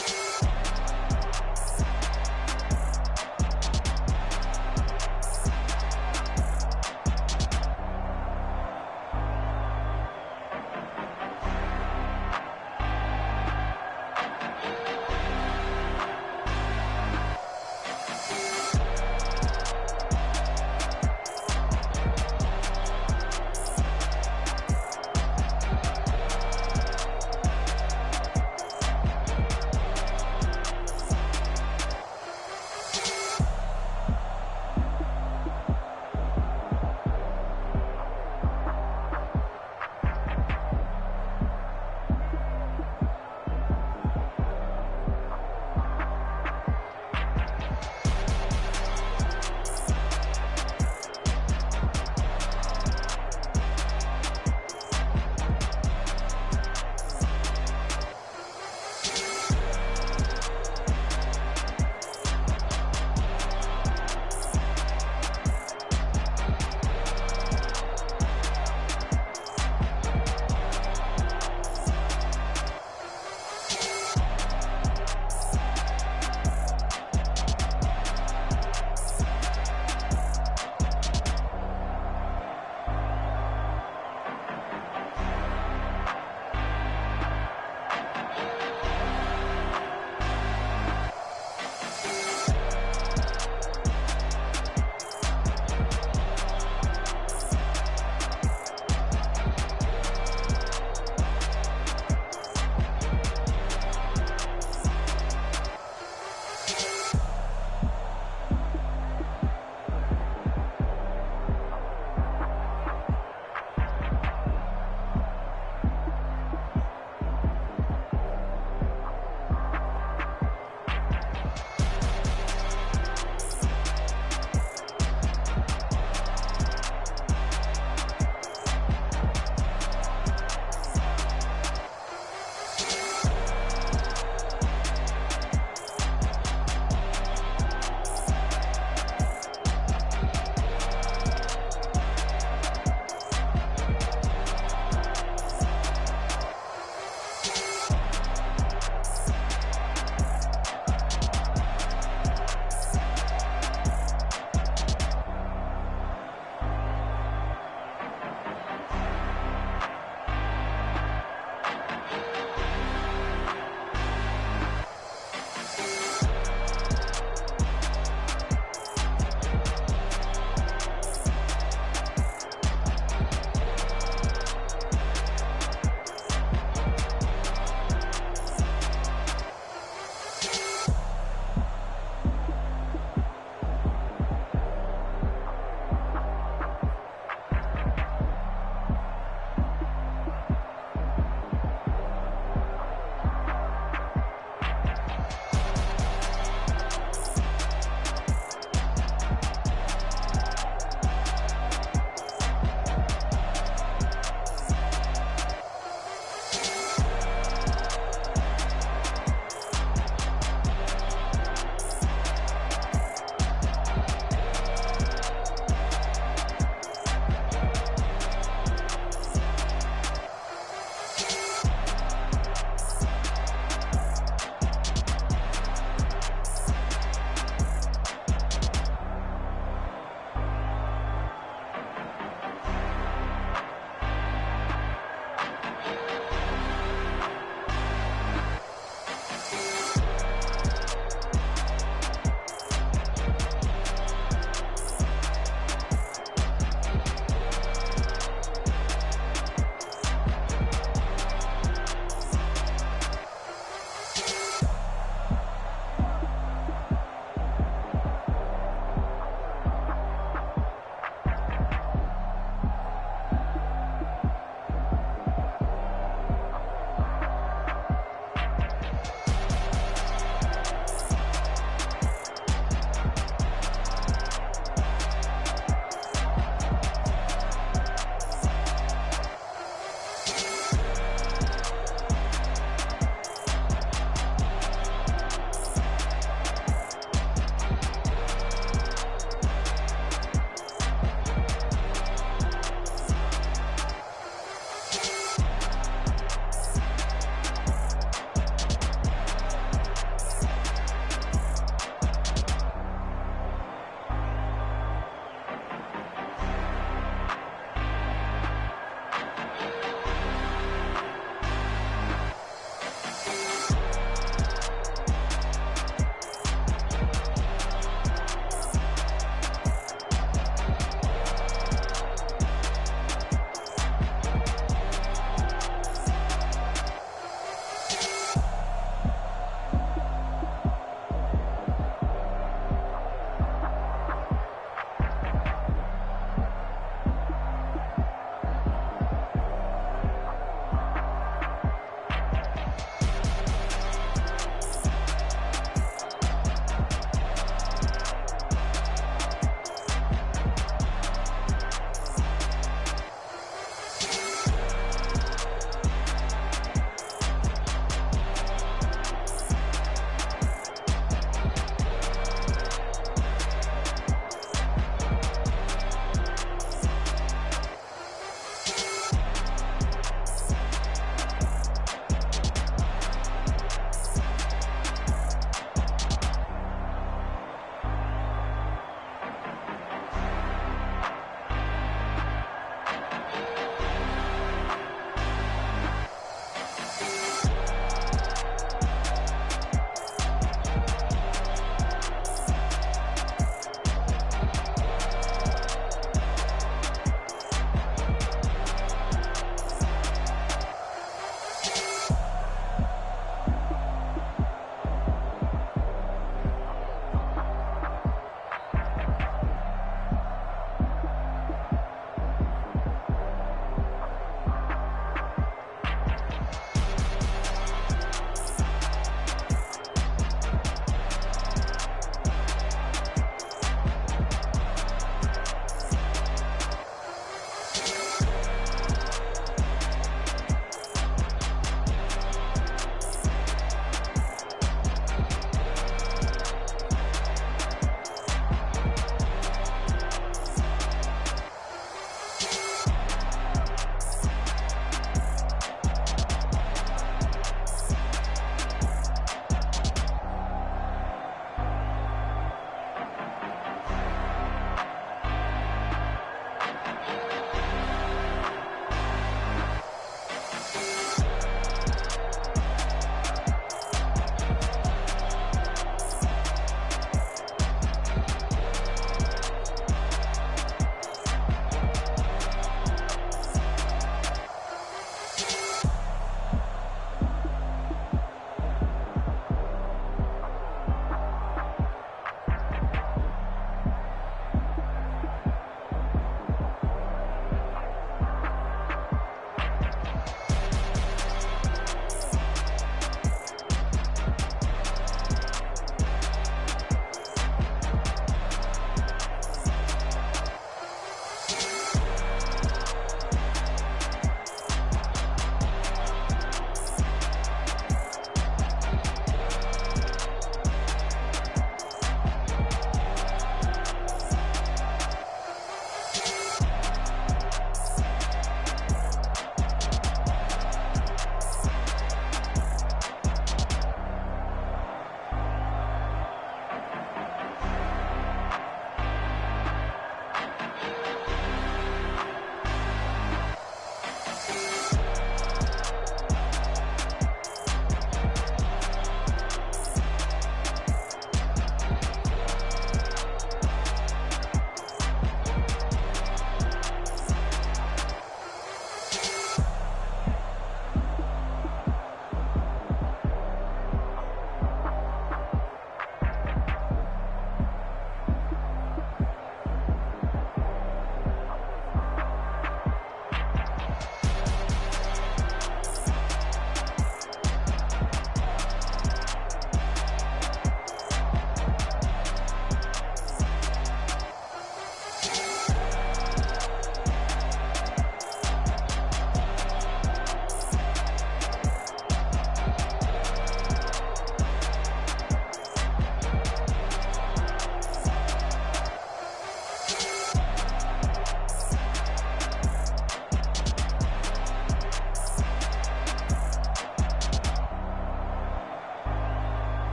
it.